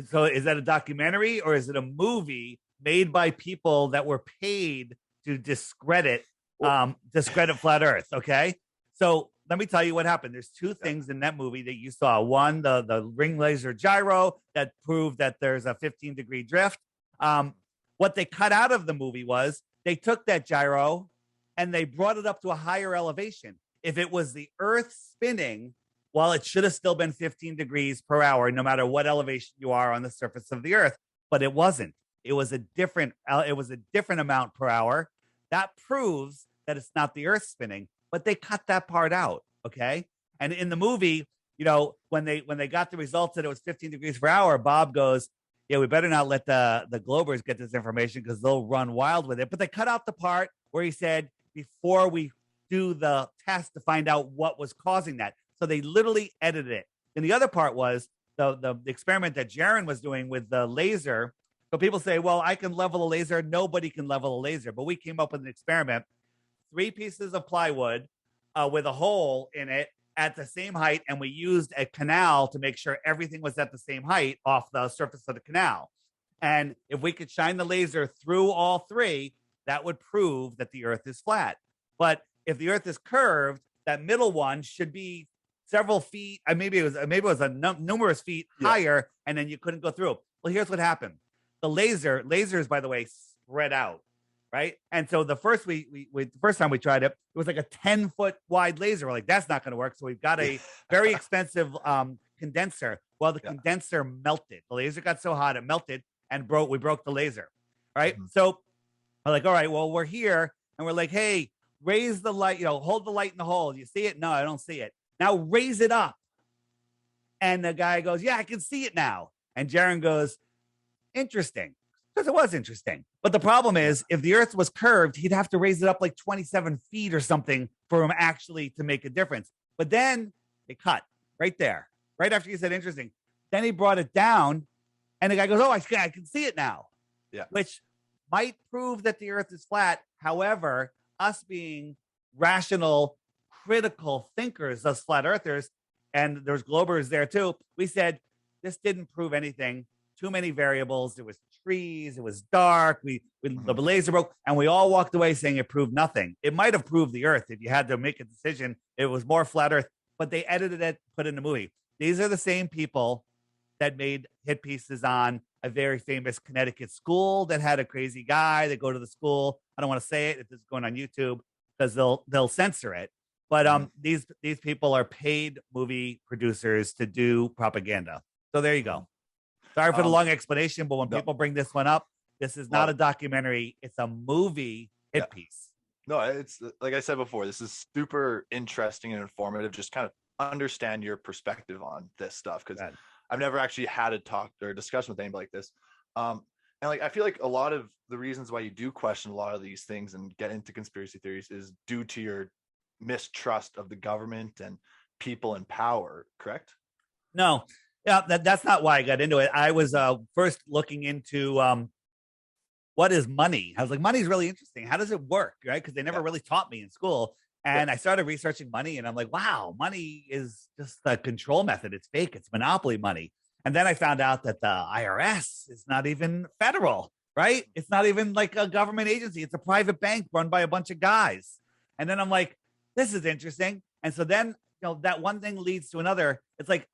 So is that a documentary or is it a movie made by people that were paid to discredit Flat Earth? Okay. So let me tell you what happened. There's two things in that movie that you saw. One, the ring laser gyro that proved that there's a 15-degree drift. What they cut out of the movie was they took that gyro and they brought it up to a higher elevation. If it was the Earth spinning, well, it should have still been 15 degrees per hour, no matter what elevation you are on the surface of the Earth. But it wasn't. It was a different amount per hour. That proves that it's not the Earth spinning. But they cut that part out, okay? And in the movie, when they got the results that it was 15 degrees per hour, Bob goes, "Yeah, we better not let the Globers get this information because they'll run wild with it." But they cut out the part where he said, "Before we do the test to find out what was causing that." So they literally edited it. And the other part was the experiment that Jaron was doing with the laser. So people say, "Well, I can level a laser." Nobody can level a laser, but we came up with an experiment. 3 pieces of plywood with a hole in it at the same height. And we used a canal to make sure everything was at the same height off the surface of the canal. And if we could shine the laser through all 3, that would prove that the Earth is flat. But if the Earth is curved, that middle one should be several feet. Maybe it was numerous feet higher, and then you couldn't go through. Well, here's what happened. The lasers, by the way, spread out. Right. And so the first time we tried it, it was like a 10-foot wide laser. We're like, that's not going to work. So we've got a very expensive condenser. Well, the condenser melted. The laser got so hot it melted and we broke the laser. Right. So we're like, all right, well, we're here and we're like, hey, raise the light, hold the light in the hole. You see it? No, I don't see it. Now raise it up. And the guy goes, yeah, I can see it now. And Jaron goes, interesting. Because it was interesting. But the problem is, if the Earth was curved, he'd have to raise it up like 27 feet or something for him actually to make a difference. But then they cut right there, right after he said interesting. Then he brought it down, and the guy goes, oh, I can see it now. Yeah. Which might prove that the Earth is flat. However, us being rational, critical thinkers, us flat earthers, and there's Globers there too, we said, this didn't prove anything. Too many variables. There was trees. It was dark. The laser broke, and we all walked away saying it proved nothing. It might have proved the Earth if you had to make a decision. It was more flat Earth, but they edited it, put it in the movie. These are the same people that made hit pieces on a very famous Connecticut school that had a crazy guy that go to the school. I don't want to say it if this is going on YouTube because they'll censor it. But these people are paid movie producers to do propaganda. So there you go. Sorry for the long explanation, but when people bring this one up, this is not a documentary. It's a movie hit piece. No, it's like I said before, this is super interesting and informative. Just kind of understand your perspective on this stuff because I've never actually had a talk or a discussion with anybody like this. And like I feel like a lot of the reasons why you do question a lot of these things and get into conspiracy theories is due to your mistrust of the government and people in power, correct? No. Yeah, that's not why I got into it. I was first looking into what is money. I was like, money is really interesting. How does it work? Right? Because they never really taught me in school. And I started researching money and I'm like, wow, money is just a control method. It's fake. It's monopoly money. And then I found out that the IRS is not even federal, right? It's not even like a government agency. It's a private bank run by a bunch of guys. And then I'm like, this is interesting. And so then, that one thing leads to another. It's like,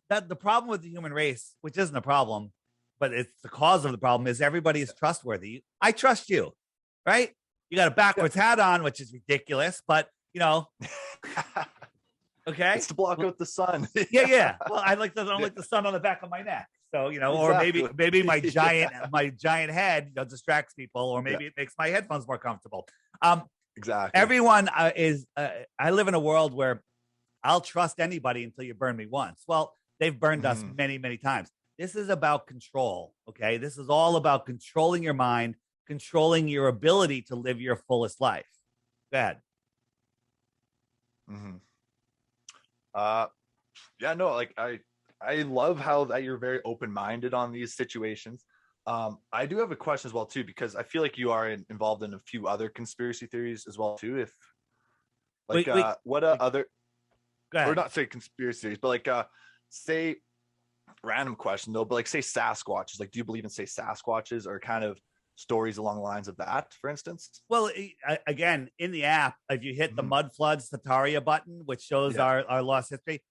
the problem with the human race, which isn't a problem, but it's the cause of the problem, is everybody is trustworthy. I trust you, right? You got a backwards hat on, which is ridiculous, but okay. It's to block out the sun. yeah. Well, I don't like the sun on the back of my neck. So, exactly. Or maybe my giant head distracts people, or maybe it makes my headphones more comfortable. Exactly. Everyone I live in a world where I'll trust anybody until you burn me once. Well, they've burned us many, many times. this is about control. Okay. This is all about controlling your mind, controlling your ability to live your fullest life. Go ahead. Mm-hmm. Yeah, no, like I love how that you're very open-minded on these situations. I do have a question as well too, because I feel like you are involved in a few other conspiracy theories as well too. If like what other, go or ahead. not say conspiracy theories, but like say random question though, but like say Sasquatches. Like, do you believe in say Sasquatches or kind of stories along the lines of that, for instance? Well, again, in the app, if you hit the Mud Floods Tataria button, which shows our lost history,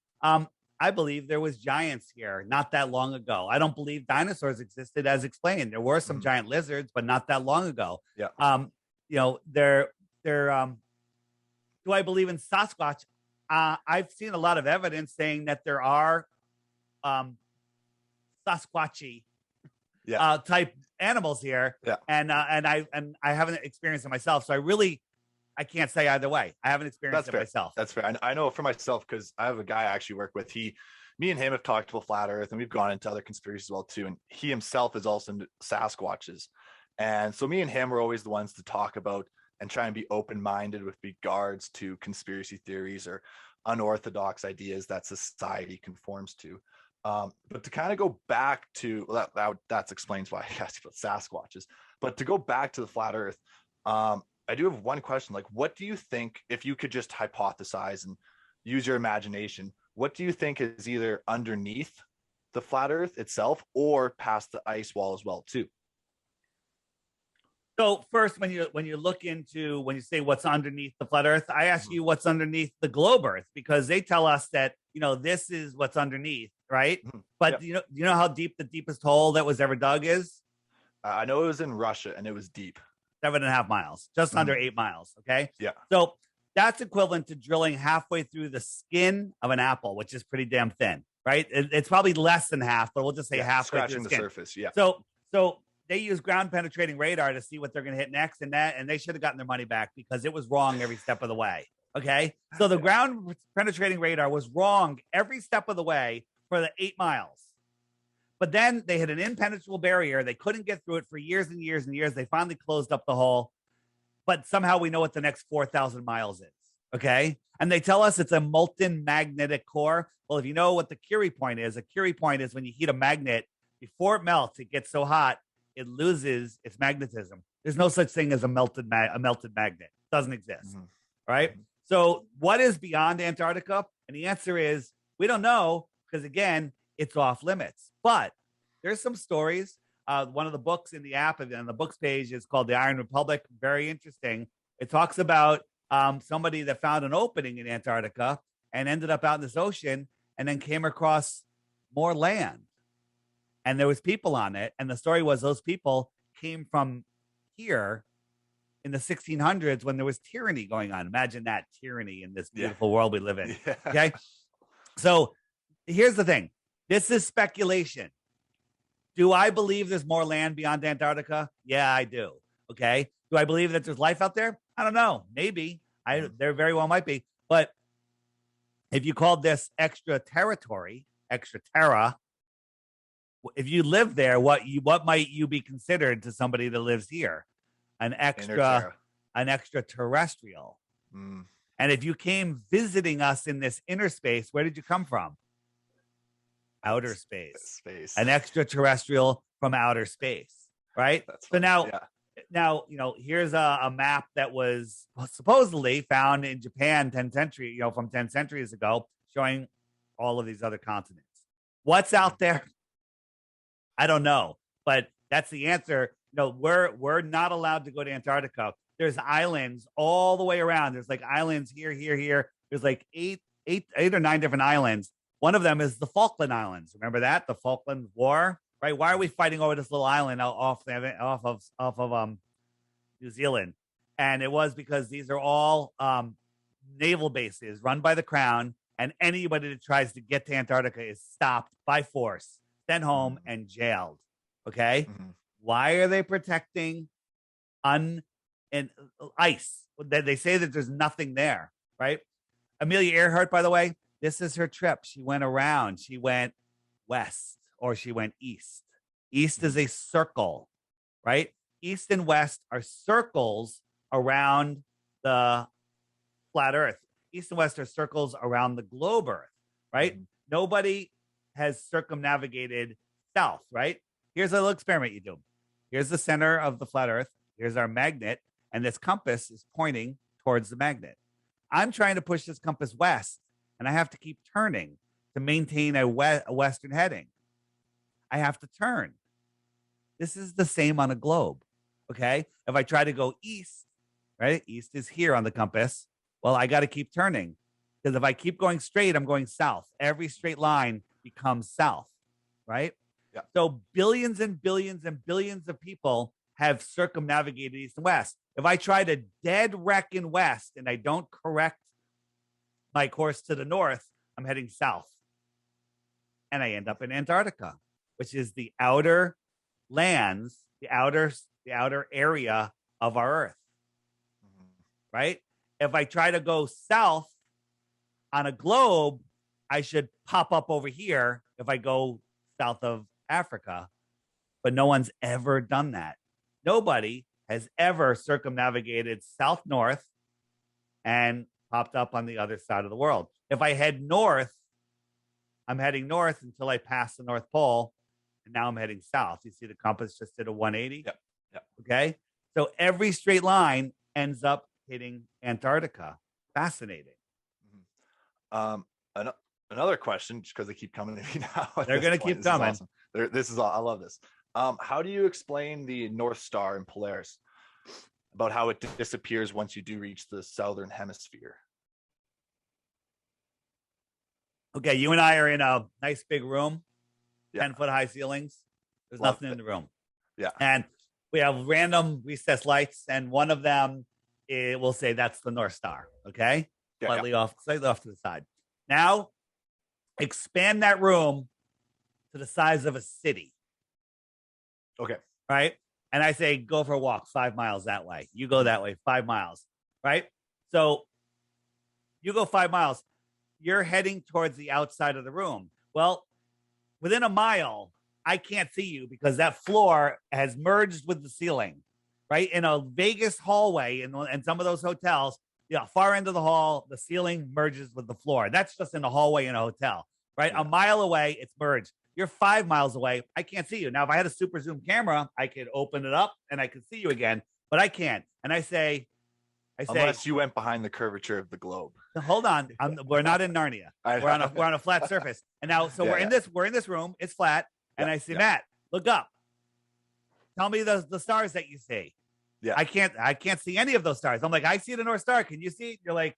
I believe there was giants here not that long ago. I don't believe dinosaurs existed as explained. There were some giant lizards, but not that long ago. Yeah. You know, do I believe in Sasquatch? I've seen a lot of evidence saying that there are Sasquatchy type animals here. Yeah. And I haven't experienced it myself. So I can't say either way. I haven't experienced it myself. That's fair. I know for myself, because I have a guy I actually work with. Me and him have talked about flat Earth, and we've gone into other conspiracies as well too. And he himself is also into Sasquatches. And so me and him are always the ones to talk about and try and be open-minded with regards to conspiracy theories or unorthodox ideas that society conforms to. But to kind of go back to that explains why I asked about Sasquatches. But to go back to the flat Earth, I do have one question. Like, what do you think, if you could just hypothesize and use your imagination, what do you think is either underneath the flat Earth itself or past the ice wall as well too? So first, when you when you say what's underneath the flat Earth, I ask you what's underneath the globe Earth, because they tell us that this is what's underneath, right? But you know how deep the deepest hole that was ever dug is? I know it was in Russia and it was deep. 7.5 miles, just under 8 miles. Okay. Yeah. So that's equivalent to drilling halfway through the skin of an apple, which is pretty damn thin, right? It's probably less than half, but we'll just say halfway scratching through the surface. Yeah. So they use ground penetrating radar to see what they're going to hit next, and they should have gotten their money back because it was wrong every step of the way. Okay. So the ground penetrating radar was wrong every step of the way for the 8 miles. But then they had an impenetrable barrier. They couldn't get through it for years and years and years. They finally closed up the hole. But somehow we know what the next 4,000 miles is. Okay. And they tell us it's a molten magnetic core. Well, if you know what the Curie point is, a Curie point is when you heat a magnet, before it melts, it gets so hot, it loses its magnetism. There's no such thing as a melted magnet. It doesn't exist. Right. So what is beyond Antarctica? And the answer is we don't know, because again, it's off limits. But there's some stories. One of the books in the app and the books page is called The Iron Republic. Very interesting. It talks about somebody that found an opening in Antarctica and ended up out in this ocean and then came across more land. And there was people on it. And the story was those people came from here in the 1600s when there was tyranny going on. Imagine that, tyranny in this beautiful world we live in. Yeah. Okay. So here's the thing. This is speculation. Do I believe there's more land beyond Antarctica? Yeah, I do. Okay. Do I believe that there's life out there? I don't know. Maybe. There very well might be. But if you called this extra territory, extra terra, if you live there, what might you be considered to somebody that lives here? An extraterrestrial. And if you came visiting us in this inner space, where did you come from? Outer space. An extraterrestrial from outer space, right? So now, here's a map that was supposedly found in Japan from 10 centuries ago, showing all of these other continents. What's out there? I don't know, but that's the answer. We're not allowed to go to Antarctica. There's islands all the way around. There's like islands here. There's like eight or nine different islands. One of them is the Falkland Islands. Remember that? The Falkland War, right? Why are we fighting over this little island off of New Zealand? And it was because these are all naval bases run by the Crown, and anybody that tries to get to Antarctica is stopped by force, sent home, and jailed. Okay? Why are they protecting ice? They say that there's nothing there, right? Amelia Earhart, by the way, this is her trip. She went around. She went west. or she went east. East is a circle, right? East and west are circles around the flat Earth. East and west are circles around the globe Earth, right? Nobody has circumnavigated south, right? Here's a little experiment you do. Here's the center of the flat Earth. Here's our magnet, and this compass is pointing towards the magnet. I'm trying to push this compass west, and I have to keep turning to maintain a western heading. I have to turn. This is the same on a globe, okay? If I try to go east, right? East is here on the compass. Well, I got to keep turning because if I keep going straight, I'm going south. Every straight line becomes south, right? Yeah. So billions and billions and billions of people have circumnavigated east and west. If I try to dead wreck in west and I don't correct my course to the north, I'm heading south. And I end up in Antarctica, which is the outer lands, the outer area of our Earth, right? If I try to go south on a globe, I should pop up over here if I go south of Africa, but no one's ever done that. Nobody has ever circumnavigated south-north and popped up on the other side of the world. If I head north, I'm heading north until I pass the North Pole, and now I'm heading south. You see the compass just did a 180? Yep. Yep. Okay? So every straight line ends up hitting Antarctica. Fascinating. Another question, just because they keep coming to me now. They're going to keep coming. Awesome. This is I love this. How do you explain the North Star in Polaris about how it disappears once you do reach the southern hemisphere? Okay, you and I are in a nice big room, Yeah. 10-foot high ceilings. There's nothing in the room. Yeah. And we have random recessed lights, and one of them will say that's the North Star. Okay. Yeah, slightly off to the side. Now, expand that room to the size of a city. Okay. Right. And I say, go for a walk 5 miles that way. You go that way 5 miles. Right. So you go 5 miles. You're heading towards the outside of the room. Well, within a mile, I can't see you because that floor has merged with the ceiling, right? In a Vegas hallway in some of those hotels, far end of the hall, the ceiling merges with the floor. That's just in a hallway in a hotel, right? Yeah. A mile away, it's merged. You're 5 miles away. I can't see you. Now, if I had a super zoom camera, I could open it up and I could see you again, but I can't. And I say, unless you went behind the curvature of the globe. Hold on, we're not in Narnia. We're on a flat surface, and now we're in this room. It's flat, and I say, Matt, look up. Tell me the stars that you see. Yeah, I can't see any of those stars. I'm like, I see the North Star. Can you see it? You're like,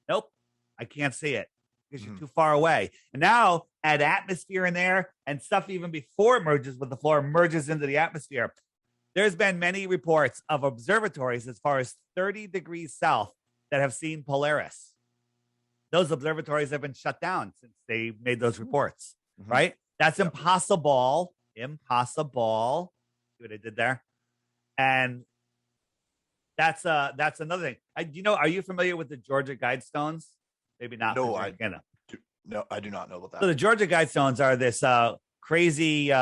nope, I can't see it because you're too far away. And now add atmosphere in there, and stuff even before it merges with the floor merges into the atmosphere. There's been many reports of observatories as far as 30 degrees south that have seen Polaris. Those observatories have been shut down since they made those reports, right? That's impossible. Impossible. See what I did there? And that's another thing. Are you familiar with the Georgia Guidestones? Maybe not. No, I do not know about that. So the Georgia Guidestones are this crazy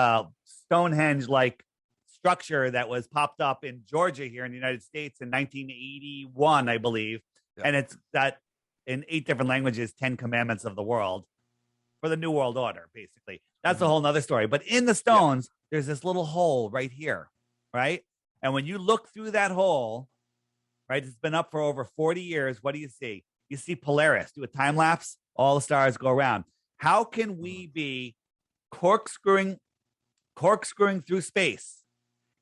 Stonehenge-like structure that was popped up in Georgia here in the United States in 1981, I believe. Yeah. And it's got in 8 different languages, 10 commandments of the world for the New World Order, basically. That's a whole nother story. But in the stones, there's this little hole right here, right? And when you look through that hole, right, it's been up for over 40 years. What do you see? You see Polaris. Do a time lapse. All the stars go around. How can we be corkscrewing through space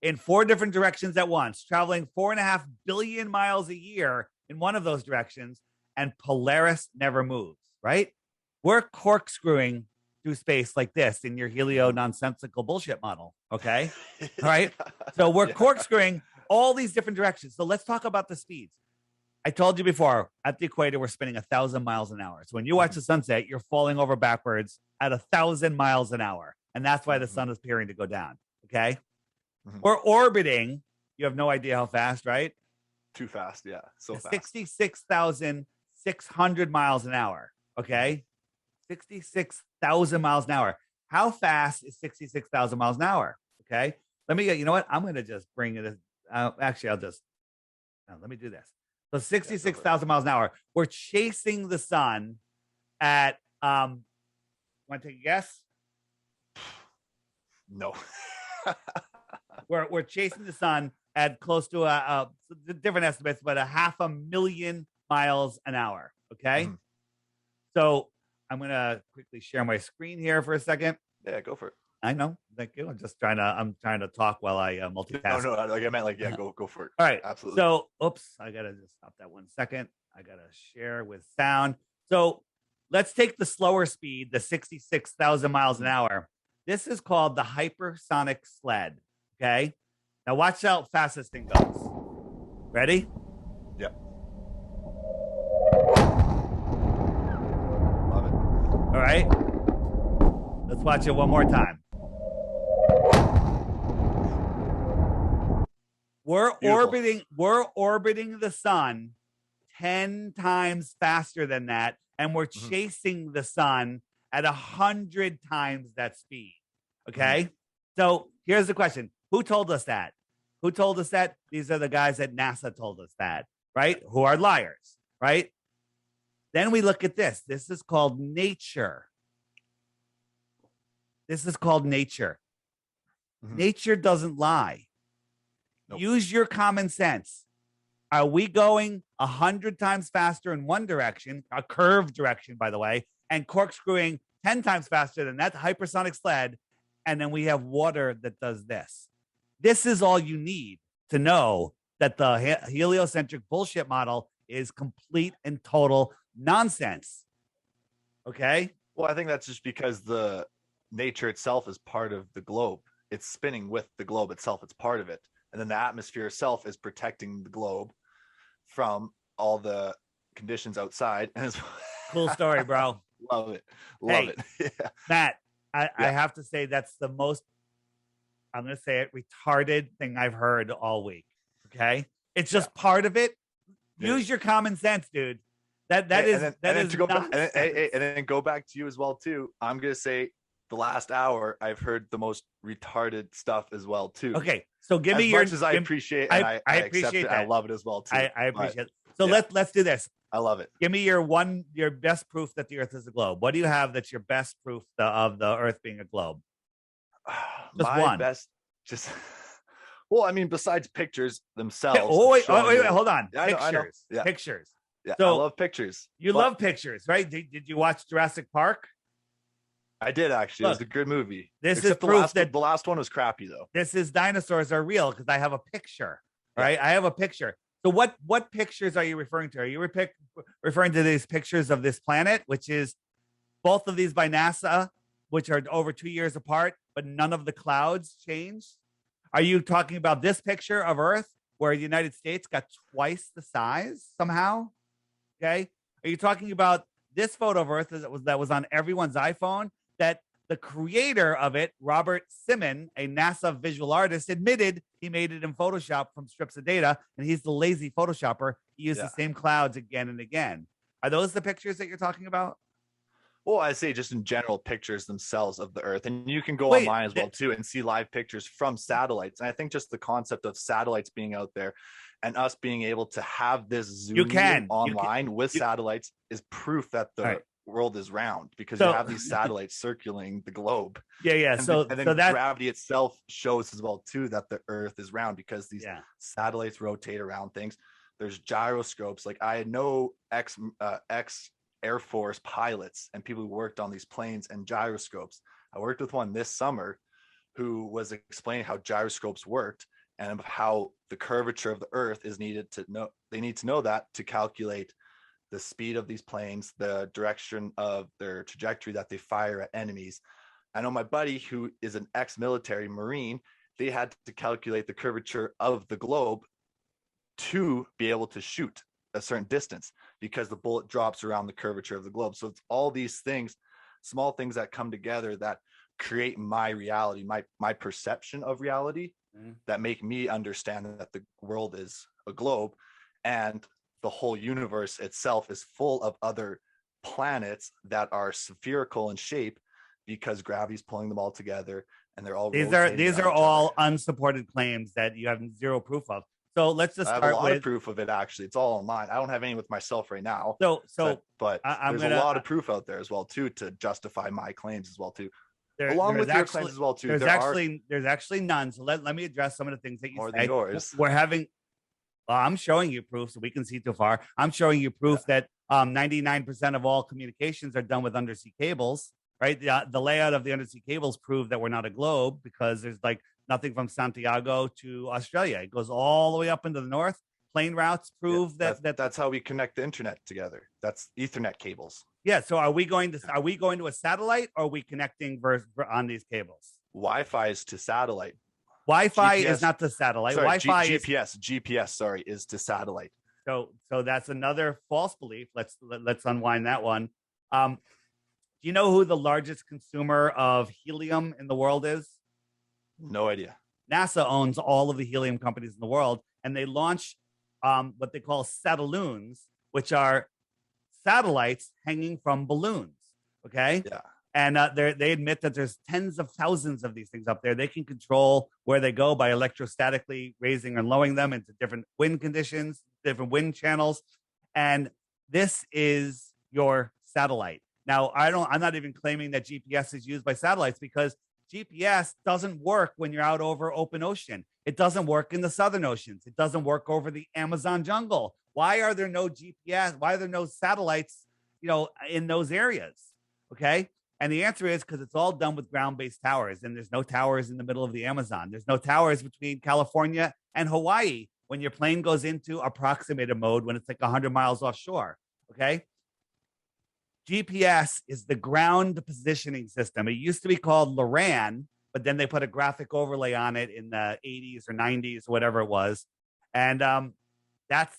in 4 different directions at once, traveling 4.5 billion miles a year in one of those directions, and Polaris never moves, right? We're corkscrewing through space like this in your helio nonsensical bullshit model, okay? All right? So we're corkscrewing all these different directions. So let's talk about the speeds. I told you before, at the equator, we're spinning 1,000 miles an hour. So when you watch the sunset, you're falling over backwards at 1,000 miles an hour. And that's why the sun is appearing to go down, okay? We're orbiting. You have no idea how fast, right? Too fast, yeah. So fast. 66,600 miles an hour, okay? 66,000 miles an hour. How fast is 66,000 miles an hour? Okay. Let me get, you know what? I'm going to just bring it. Actually, let me do this. So 66,000 miles an hour. We're chasing the sun at, want to take a guess? No. We're chasing the sun at close to different estimates, but 500,000 miles an hour. Okay. Mm-hmm. So I'm going to quickly share my screen here for a second. Yeah, go for it. I know. Thank you. I'm trying to talk while I multitask. No, like I meant go for it. All right. Absolutely. So, I got to just stop that 1 second. I got to share with sound. So let's take the slower speed, the 66,000 miles an hour. This is called the hypersonic sled. Okay. Now watch how fast this thing goes. Ready? Yep. Love it. All right. Let's watch it one more time. We're orbiting the sun 10 times faster than that, and we're chasing the sun at 100 times that speed. Okay? So here's the question. Who told us that? Who told us that? These are the guys at NASA told us that, right? Who are liars, right? Then we look at this. This is called nature. This is called nature. Nature doesn't lie. Nope. Use your common sense. Are we going 100 times faster in one direction, a curved direction, by the way, and corkscrewing 10 times faster than that hypersonic sled, and then we have water that does this? This is all you need to know that the heliocentric bullshit model is complete and total nonsense. Okay? Well, I think that's just because the nature itself is part of the globe. It's spinning with the globe itself. It's part of it. And then the atmosphere itself is protecting the globe from all the conditions outside. Cool story, bro. Love it. Love it. Yeah. Matt, I have to say that's the most, I'm going to say it, retarded thing I've heard all week. Okay? It's just part of it. Use your common sense, dude. And then go back to you as well, too. I'm going to say the last hour, I've heard the most retarded stuff as well, too. Okay. So give me your... As much as I appreciate and I accept it, I love it as well, too. I appreciate it. So let's do this. I love it. Give me your best proof that the Earth is a globe. What do you have that's your best proof of the Earth being a globe? Well, I mean, besides pictures themselves. Wait, hold on. Yeah, pictures. Yeah. Pictures. Yeah, so I love pictures. You love pictures, right? Did you watch Jurassic Park? I did, actually. It was a good movie. This is proof that the last one was crappy, though. This is dinosaurs are real because I have a picture, right? I have a picture. So what pictures are you referring to? Are you referring to these pictures of this planet, which is both of these by NASA, which are over 2 years apart, but none of the clouds changed? Are you talking about this picture of Earth where the United States got twice the size somehow? Okay. Are you talking about this photo of Earth that was on everyone's iPhone that the creator of it, Robert Simon, a NASA visual artist, admitted he made it in Photoshop from strips of data, and he's the lazy Photoshopper. He used the same clouds again and again. Are those the pictures that you're talking about? Well, I say just in general pictures themselves of the Earth. And you can go online as well, too, and see live pictures from satellites. And I think just the concept of satellites being out there and us being able to have this zoom online with satellites is proof that the world is round, because you have these satellites circling the globe. And then gravity itself shows as well, too, that the Earth is round because these satellites rotate around things. There's gyroscopes. Like, I know ex Air Force pilots and people who worked on these planes and gyroscopes. I worked with one this summer who was explaining how gyroscopes worked and how the curvature of the Earth is needed to know. They need to know that to calculate the speed of these planes, the direction of their trajectory that they fire at enemies. I know my buddy who is an ex-military Marine, they had to calculate the curvature of the globe to be able to shoot a certain distance because the bullet drops around the curvature of the globe. So it's all these things, small things that come together that create my reality, my perception of reality, that make me understand that the world is a globe, and the whole universe itself is full of other planets that are spherical in shape because gravity's pulling them all together, and they're all These rotating are around each all other. unsupported claims that you have zero proof of. So let's just I have a start lot of with. proof of it. Actually, it's all online. I don't have any with myself right now. So But I'm there's gonna. a lot of proof out there as well too to justify my claims as well too, along There's with your actually claims as well too. there's actually none. So let me address some of the things that you More than say. yours. We're having. Well, I'm showing you proof, so we can see too far. I'm showing you proof that 99% of all communications are done with undersea cables. Right, the layout of the undersea cables prove that we're not a globe because there's like nothing from Santiago to Australia. It goes all the way up into the north. Plane routes prove that's how we connect the internet together. That's Ethernet cables. Yeah. So are we going to a satellite, or are we connecting on these cables? Wi-Fi is to satellite. Wi-Fi is not to satellite. Sorry, Wi-Fi GPS. Sorry, is to satellite. So that's another false belief. Let's unwind that one. Do you know who the largest consumer of helium in the world is? No idea. NASA owns all of the helium companies in the world, and they launch what they call satelloons, which are satellites hanging from balloons. Okay. Yeah. And they admit that there's tens of thousands of these things up there. They can control where they go by electrostatically raising and lowering them into different wind conditions, different wind channels. And this is your satellite. Now, I'm not even claiming that GPS is used by satellites, because GPS doesn't work when you're out over open ocean. It doesn't work in the southern oceans. It doesn't work over the Amazon jungle. Why are there no GPS? Why are there no satellites, in those areas? Okay. And the answer is because it's all done with ground-based towers, and there's no towers in the middle of the Amazon. There's no towers between California and Hawaii when your plane goes into approximator mode when it's like 100 miles offshore. Okay. GPS is the ground positioning system. It used to be called LORAN, but then they put a graphic overlay on it in the 80s or 90s, whatever it was. And that's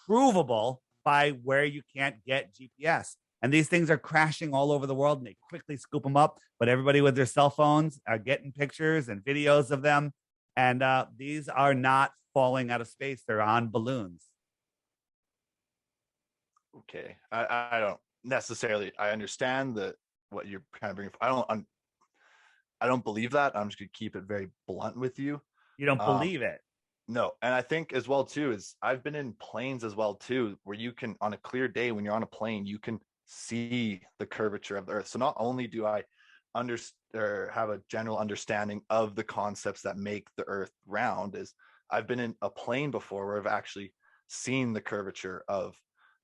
provable by where you can't get GPS. And these things are crashing all over the world, and they quickly scoop them up. But everybody with their cell phones are getting pictures and videos of them. And these are not falling out of space. They're on balloons. Okay. I don't necessarily, I understand what you're kind of bringing. I don't believe that. I'm just going to keep it very blunt with you. You don't believe it? No. And I think as well too, is I've been in planes as well too, where you can, on a clear day, when you're on a plane, you can see the curvature of the earth. So not only do I have a general understanding of the concepts that make the earth round, is I've been in a plane before where I've actually seen the curvature of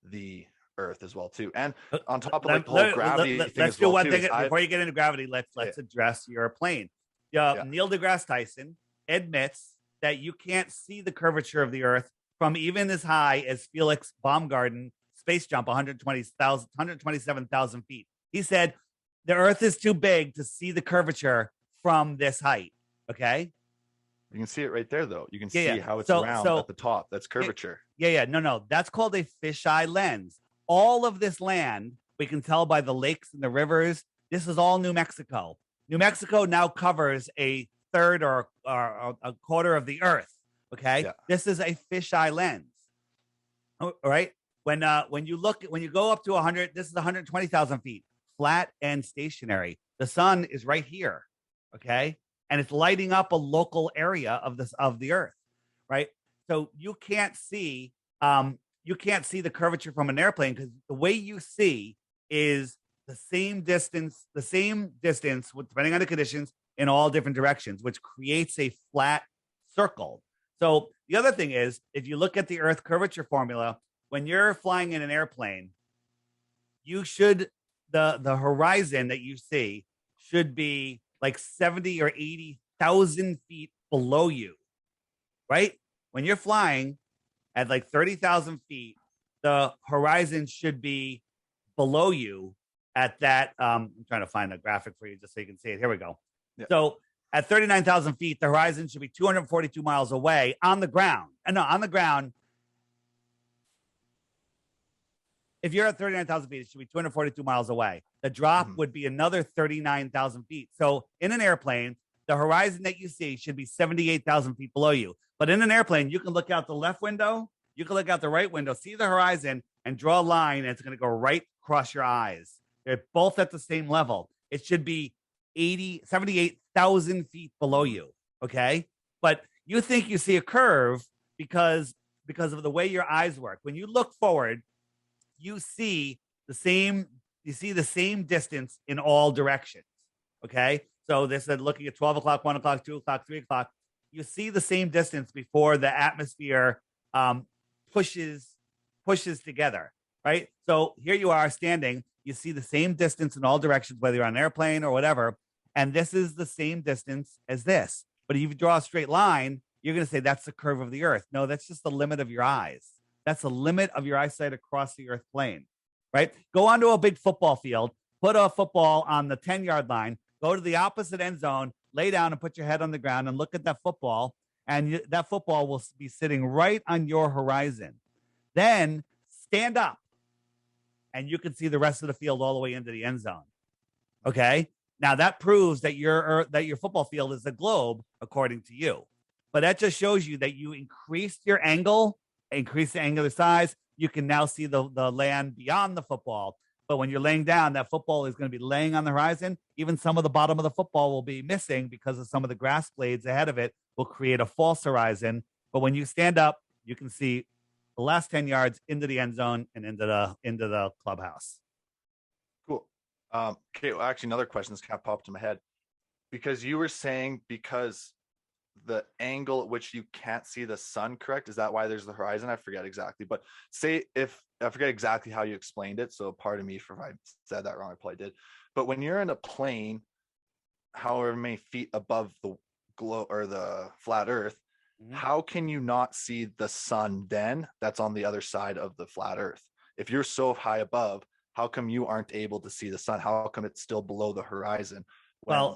the earth as well too. And on top of like the whole gravity thing, let's do one thing before you get into gravity. Let's address your plane. Neil deGrasse Tyson admits that you can't see the curvature of the earth from even as high as Felix Baumgarten space jump 127,000 feet. He said the earth is too big to see the curvature from this height. Okay. You can see it right there, though. You can see how it's round at the top. That's curvature. No. That's called a fisheye lens. All of this land, we can tell by the lakes and the rivers. This is all New Mexico. New Mexico now covers a third or a quarter of the earth. Okay. Yeah. This is a fisheye lens. All right. When you go up to 100, this is 120,000 feet, flat and stationary. The sun is right here. Okay. And it's lighting up a local area of the earth, right? So you can't see the curvature from an airplane, because the way you see is the same distance depending on the conditions in all different directions, which creates a flat circle. So the other thing is, if you look at the Earth curvature formula, when you're flying in an airplane, the horizon that you see should be like 70 or 80,000 feet below you, right? When you're flying at like 30,000 feet, the horizon should be below you at that. I'm trying to find a graphic for you just so you can see it. Here we go. Yeah. So at 39,000 feet, the horizon should be 242 miles away on the ground. On the ground. If you're at 39,000 feet, it should be 242 miles away. The drop would be another 39,000 feet. So in an airplane, the horizon that you see should be 78,000 feet below you. But in an airplane, you can look out the left window, you can look out the right window, see the horizon, and draw a line, and it's going to go right across your eyes. They're both at the same level. It should be 78,000 feet below you. Okay. But you think you see a curve because of the way your eyes work. When you look forward, you see the same distance in all directions. Okay. So this is looking at 12 o'clock, 1 o'clock, 2 o'clock, 3 o'clock. You see the same distance before the atmosphere pushes together, right? So here you are standing. You see the same distance in all directions, whether you're on an airplane or whatever. And this is the same distance as this. But if you draw a straight line, you're going to say that's the curve of the Earth. No, that's just the limit of your eyes. That's the limit of your eyesight across the Earth plane, right? Go onto a big football field, put a football on the 10-yard line, go to the opposite end zone, lay down and put your head on the ground and look at that football. And that football will be sitting right on your horizon. Then stand up and you can see the rest of the field all the way into the end zone. Okay. Now that proves that your football field is a globe, according to you. But that just shows you that you increased your angle, increase the angular size. You can now see the land beyond the football. But when you're laying down, that football is going to be laying on the horizon. Even some of the bottom of the football will be missing because of some of the grass blades ahead of it will create a false horizon. But when you stand up, you can see the last 10 yards into the end zone and into the clubhouse. Cool. Okay, well, actually, another question that's kind of popped in my head. Because you were saying because the angle at which you can't see the sun, correct? Is that why there's the horizon? I forget exactly. But say if I forget exactly how you explained it, so pardon me if I said that wrong, I probably did. But when you're in a plane, however many feet above the globe or the flat Earth, how can you not see the sun then that's on the other side of the flat Earth? If you're so high above, how come you aren't able to see the sun? How come it's still below the horizon when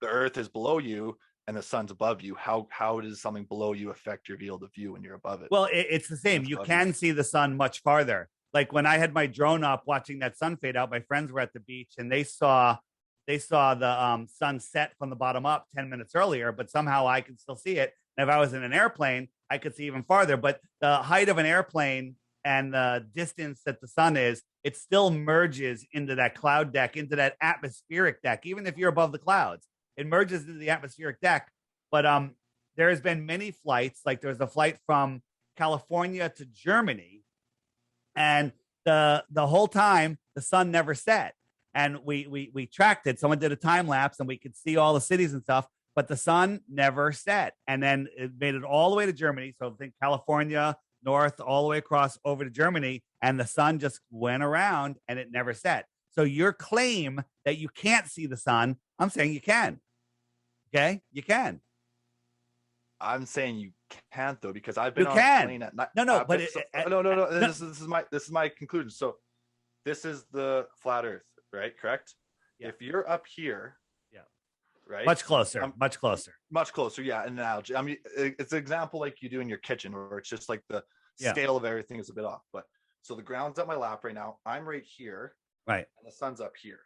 the Earth is below you and the sun's above you? How does something below you affect your field of view when you're above it? Well, it's the same. You can see the sun much farther. Like when I had my drone up watching that sun fade out, my friends were at the beach and they saw the sun set from the bottom up 10 minutes earlier, but somehow I could still see it. And if I was in an airplane, I could see even farther. But the height of an airplane and the distance that the sun is, it still merges into that cloud deck, into that atmospheric deck, even if you're above the clouds. It merges into the atmospheric deck. But there has been many flights, like there's a flight from California to Germany, and the whole time the sun never set. And we tracked it. Someone did a time lapse and we could see all the cities and stuff, but the sun never set. And then it made it all the way to Germany. So I think California, north, all the way across over to Germany, and the sun just went around and it never set. So your claim that you can't see the sun, I'm saying you can. Okay? You can. I'm saying you can't though, because I've been on a plane at night. No. This is my conclusion. So this is the flat Earth, right? Correct. Yeah. If you're up here, right, much closer. Yeah, an analogy. I mean, it's an example like you do in your kitchen, where it's just like the scale of everything is a bit off. But so the ground's at my lap right now. I'm right here, right, and the sun's up here.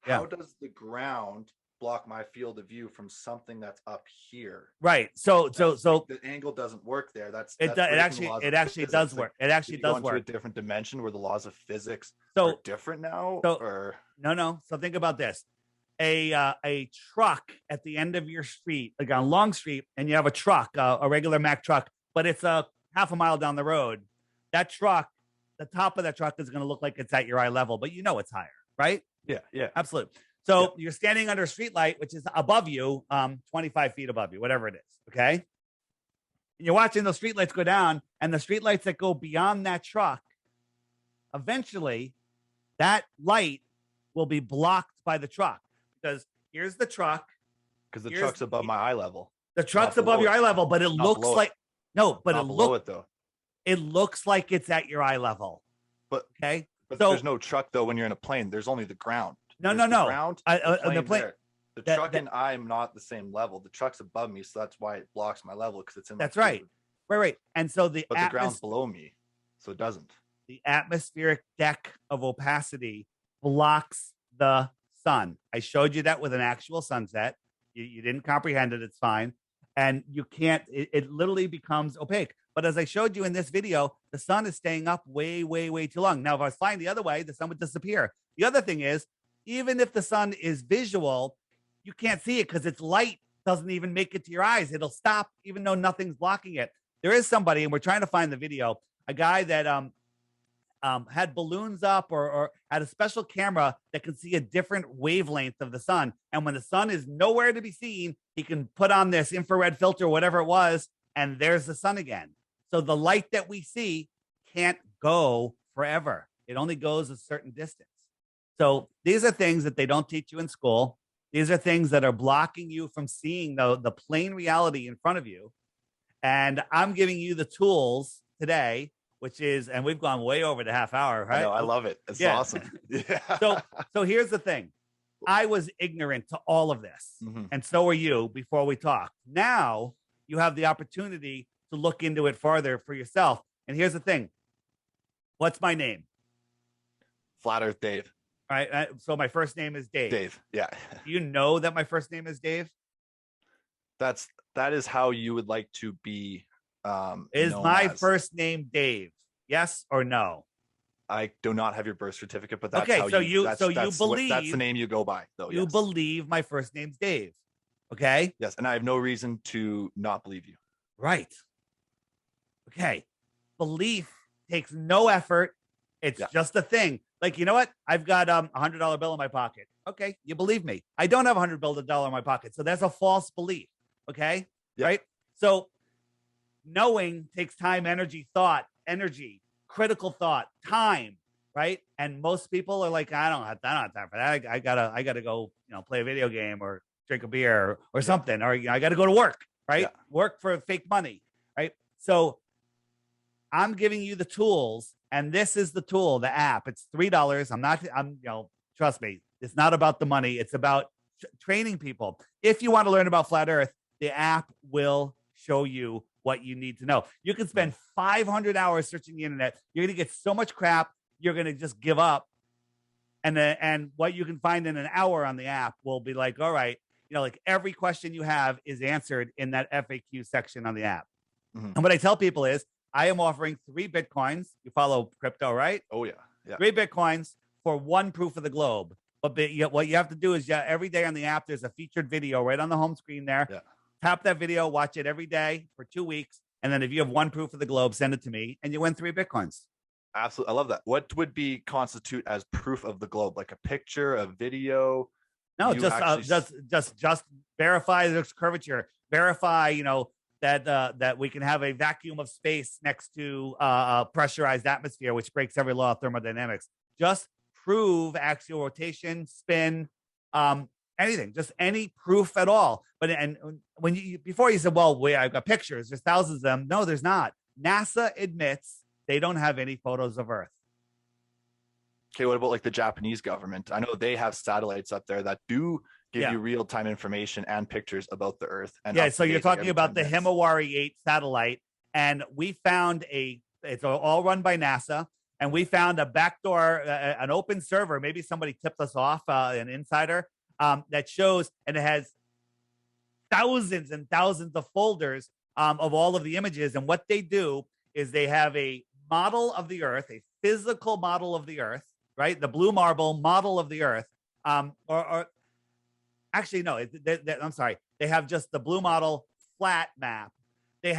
How does the ground block my field of view from something that's up here? Right. So the angle doesn't work there. It actually does work. It actually does work. Into a different dimension where the laws of physics are different now. No. So think about this: a truck at the end of your street, like on Long Street, and you have a truck, a regular Mack truck, but it's a half a mile down the road. That truck, the top of that truck is going to look like it's at your eye level, but you know it's higher, right? Yeah, absolutely. So you're standing under a street light, which is above you, 25 feet above you, whatever it is. Okay. And you're watching those street lights go down, and the street lights that go beyond that truck, eventually that light will be blocked by the truck, because here's the truck. Because the truck's above my eye level. The truck's above your eye level, but it looks like it looks like it's at your eye level. But okay. But there's no truck though when you're in a plane. There's only the ground. No. Ground, the plane. The truck and I'm not the same level. The truck's above me, so that's why it blocks my level, because it's in. That's right. Right. And so the ground's below me, so it doesn't. The atmospheric deck of opacity blocks the sun. I showed you that with an actual sunset. You didn't comprehend it. It's fine. And you can't. It literally becomes opaque. But as I showed you in this video, the sun is staying up way, way, way too long. Now, if I was flying the other way, the sun would disappear. The other thing is, even if the sun is visual, you can't see it because its light doesn't even make it to your eyes. It'll stop even though nothing's blocking it. There is somebody, and we're trying to find the video, a guy that had balloons up or had a special camera that can see a different wavelength of the sun. And when the sun is nowhere to be seen, he can put on this infrared filter, whatever it was, and there's the sun again. So the light that we see can't go forever. It only goes a certain distance. So these are things that they don't teach you in school. These are things that are blocking you from seeing the plain reality in front of you. And I'm giving you the tools today, which is, and we've gone way over the half hour, right? I know, I love it. It's awesome. Yeah. So here's the thing. I was ignorant to all of this, and so were you before we talked. Now you have the opportunity to look into it farther for yourself. And here's the thing. What's my name? Flat Earth Dave. All right. So my first name is Dave. Dave. Yeah. Do you know that my first name is Dave? That is how you would like to be. Is my first name Dave? Yes or no? I do not have your birth certificate, but that's okay. how you believe that's the name you go by, though. You believe my first name's Dave. Okay. Yes, and I have no reason to not believe you. Right. Okay. Belief takes no effort. It's just a thing. Like, you know what? I've got $100 bill in my pocket. Okay, you believe me. I don't have $100 in my pocket, so that's a false belief. Okay, right? So knowing takes time, energy, critical thought, time, right? And most people are like, I don't have time for that. I gotta go, play a video game or drink a beer or something, or I gotta go to work, right? Work for fake money, right? So I'm giving you the tools, and this is the tool, the app. It's $3. Trust me, it's not about the money. It's about training people. If you want to learn about flat Earth, the app will show you what you need to know. You can spend 500 hours searching the internet. You're going to get so much crap, you're going to just give up. And what you can find in an hour on the app will be like, all right, like every question you have is answered in that FAQ section on the app. And what I tell people is, I am offering 3 Bitcoins. You follow crypto, right? Oh, yeah. 3 Bitcoins for 1 proof of the globe. But what you have to do is every day on the app, there's a featured video right on the home screen there. Yeah. Tap that video, watch it every day for 2 weeks. And then if you have 1 proof of the globe, send it to me and you win 3 Bitcoins. Absolutely. I love that. What would be constitute as proof of the globe? Like a picture, a video? No, just verify there's curvature. Verify, that we can have a vacuum of space next to a pressurized atmosphere, which breaks every law of thermodynamics. Just prove axial rotation, spin, anything, just any proof at all. But before you said, well, I've got pictures, there's thousands of them. No, there's not. NASA admits they don't have any photos of Earth. Okay, what about like the Japanese government? I know they have satellites up there that do give you real-time information and pictures about the Earth. And so you're talking about the Himawari 8 satellite, and we found it's all run by NASA, and we found a backdoor, an open server. Maybe somebody tipped us off, an insider, that shows, and it has thousands and thousands of folders of all of the images. And what they do is they have a model of the Earth, a physical model of the Earth, right? The blue marble model of the Earth, actually, no, I'm sorry. They have just the blue model flat map. They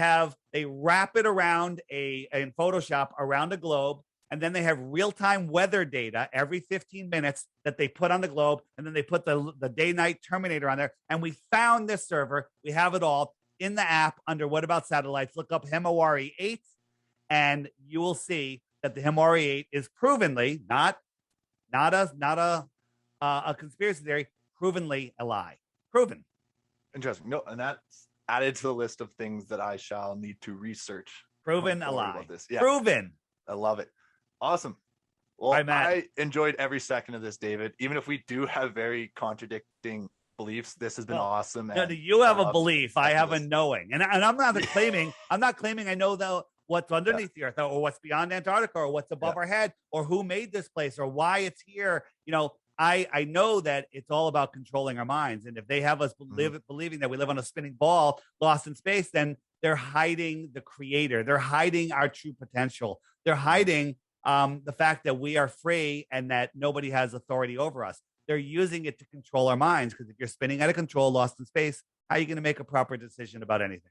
wrap it around in Photoshop around a globe. And then they have real-time weather data every 15 minutes that they put on the globe. And then they put the day-night terminator on there. And we found this server. We have it all in the app under What About Satellites. Look up Himawari 8, and you will see that the Himawari 8 is provenly, not a conspiracy theory, provenly a lie. Proven. Interesting. No, and that's added to the list of things that I shall need to research. Proven a lie. Yeah. Proven. I love it. Awesome. Well, I enjoyed every second of this, David. Even if we do have very contradicting beliefs, this has been awesome. And you have a belief. I have a knowing. And I'm not claiming, I know what's underneath the Earth, or what's beyond Antarctica, or what's above our head, or who made this place, or why it's here. I know that it's all about controlling our minds. And if they have us believing that we live on a spinning ball lost in space, then they're hiding the creator. They're hiding our true potential. They're hiding the fact that we are free and that nobody has authority over us. They're using it to control our minds, because if you're spinning out of control, lost in space, how are you going to make a proper decision about anything?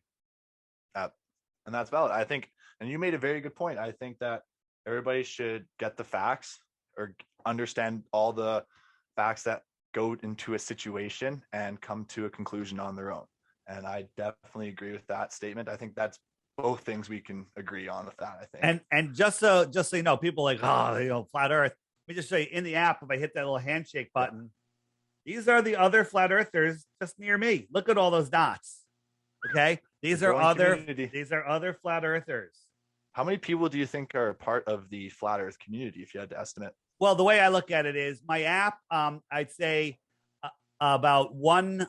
And that's valid. I think, and you made a very good point. I think that everybody should get the facts or understand all the facts that go into a situation and come to a conclusion on their own. And I definitely agree with that statement. I think that's both things we can agree on with that, I think. And just so you know, people like, flat Earth. Let me just show you in the app. If I hit that little handshake button, these are the other flat earthers just near me. Look at all those dots. Okay, these are other flat earthers. How many people do you think are part of the flat Earth community, if you had to estimate? Well, the way I look at it is my app. I'd say about one.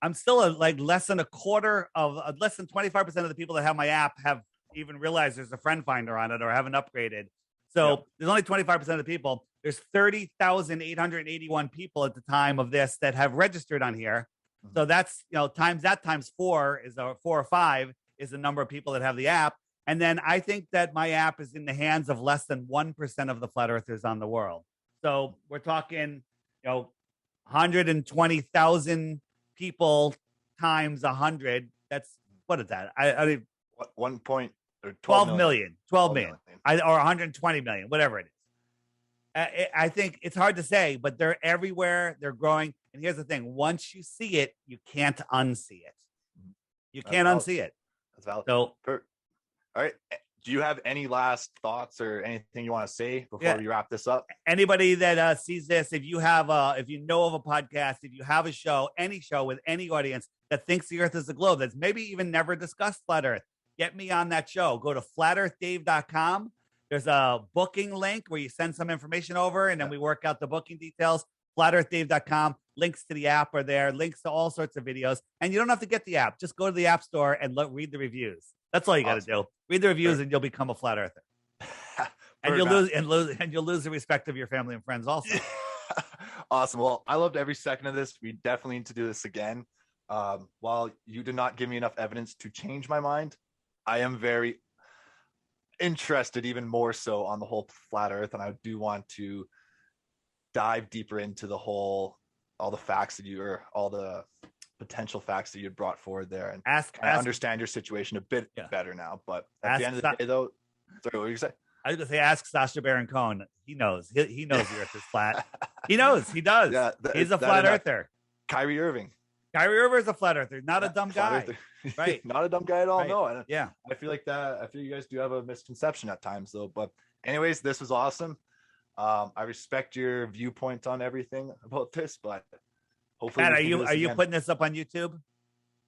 I'm still less than 25% of the people that have my app have even realized there's a friend finder on it or haven't upgraded. So there's only 25% of the people. There's 30,881 people at the time of this that have registered on here. So that's, times 4 is 4 or 5 is the number of people that have the app. And then I think that my app is in the hands of less than 1% of the flat earthers on the world. So we're talking, 120,000 people times 100. That's, what is that? I 12 million. Or 120 million, whatever it is. I think it's hard to say, but they're everywhere. They're growing. And here's the thing. Once you see it, you can't unsee it. You can't unsee it. That's valid. So, all right. Do you have any last thoughts or anything you want to say before we wrap this up? Anybody that sees this, if you know of a podcast, if you have a show, any show with any audience that thinks the Earth is a globe, that's maybe even never discussed flat Earth, get me on that show. Go to flatearthdave.com. There's a booking link where you send some information over, and then we work out the booking details. Flatearthdave.com. Links to the app are there. Links to all sorts of videos. And you don't have to get the app. Just go to the App Store and read the reviews. That's all you got to do. Read the reviews, and you'll become a flat earther. And you'll lose the respect of your family and friends also. Awesome. Well, I loved every second of this. We definitely need to do this again. While you did not give me enough evidence to change my mind, I am very interested, even more so, on the whole flat Earth, and I do want to dive deeper into all the facts all the potential facts that you had brought forward there, and I understand your situation a bit better now. But at the end of the day, though, sorry, what were you say? I was going to say, ask Sacha Baron Cohen. He knows. He knows the Earth is flat. He knows. He does. Yeah, he's a flat earther. Kyrie Irving is a flat earther, not a dumb guy. Right. Not a dumb guy at all. Right. No. Yeah. I feel you guys do have a misconception at times, though. But anyways, this was awesome. I respect your viewpoint on everything about this, but hopefully, Matt, are you putting this up on YouTube?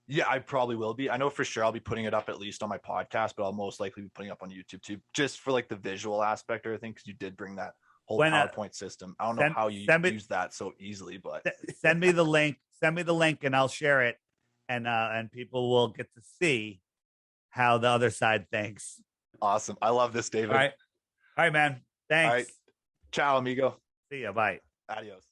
Yeah, I probably will be. I know for sure I'll be putting it up at least on my podcast, but I'll most likely be putting it up on YouTube too, just for the visual aspect or everything, because you did bring that whole PowerPoint system. I don't know how you use that so easily, but send me the link. Send me the link, and I'll share it, and people will get to see how the other side thinks. Awesome. I love this, David. All right, man. Thanks. All right. Ciao, amigo. See ya. Bye. Adios.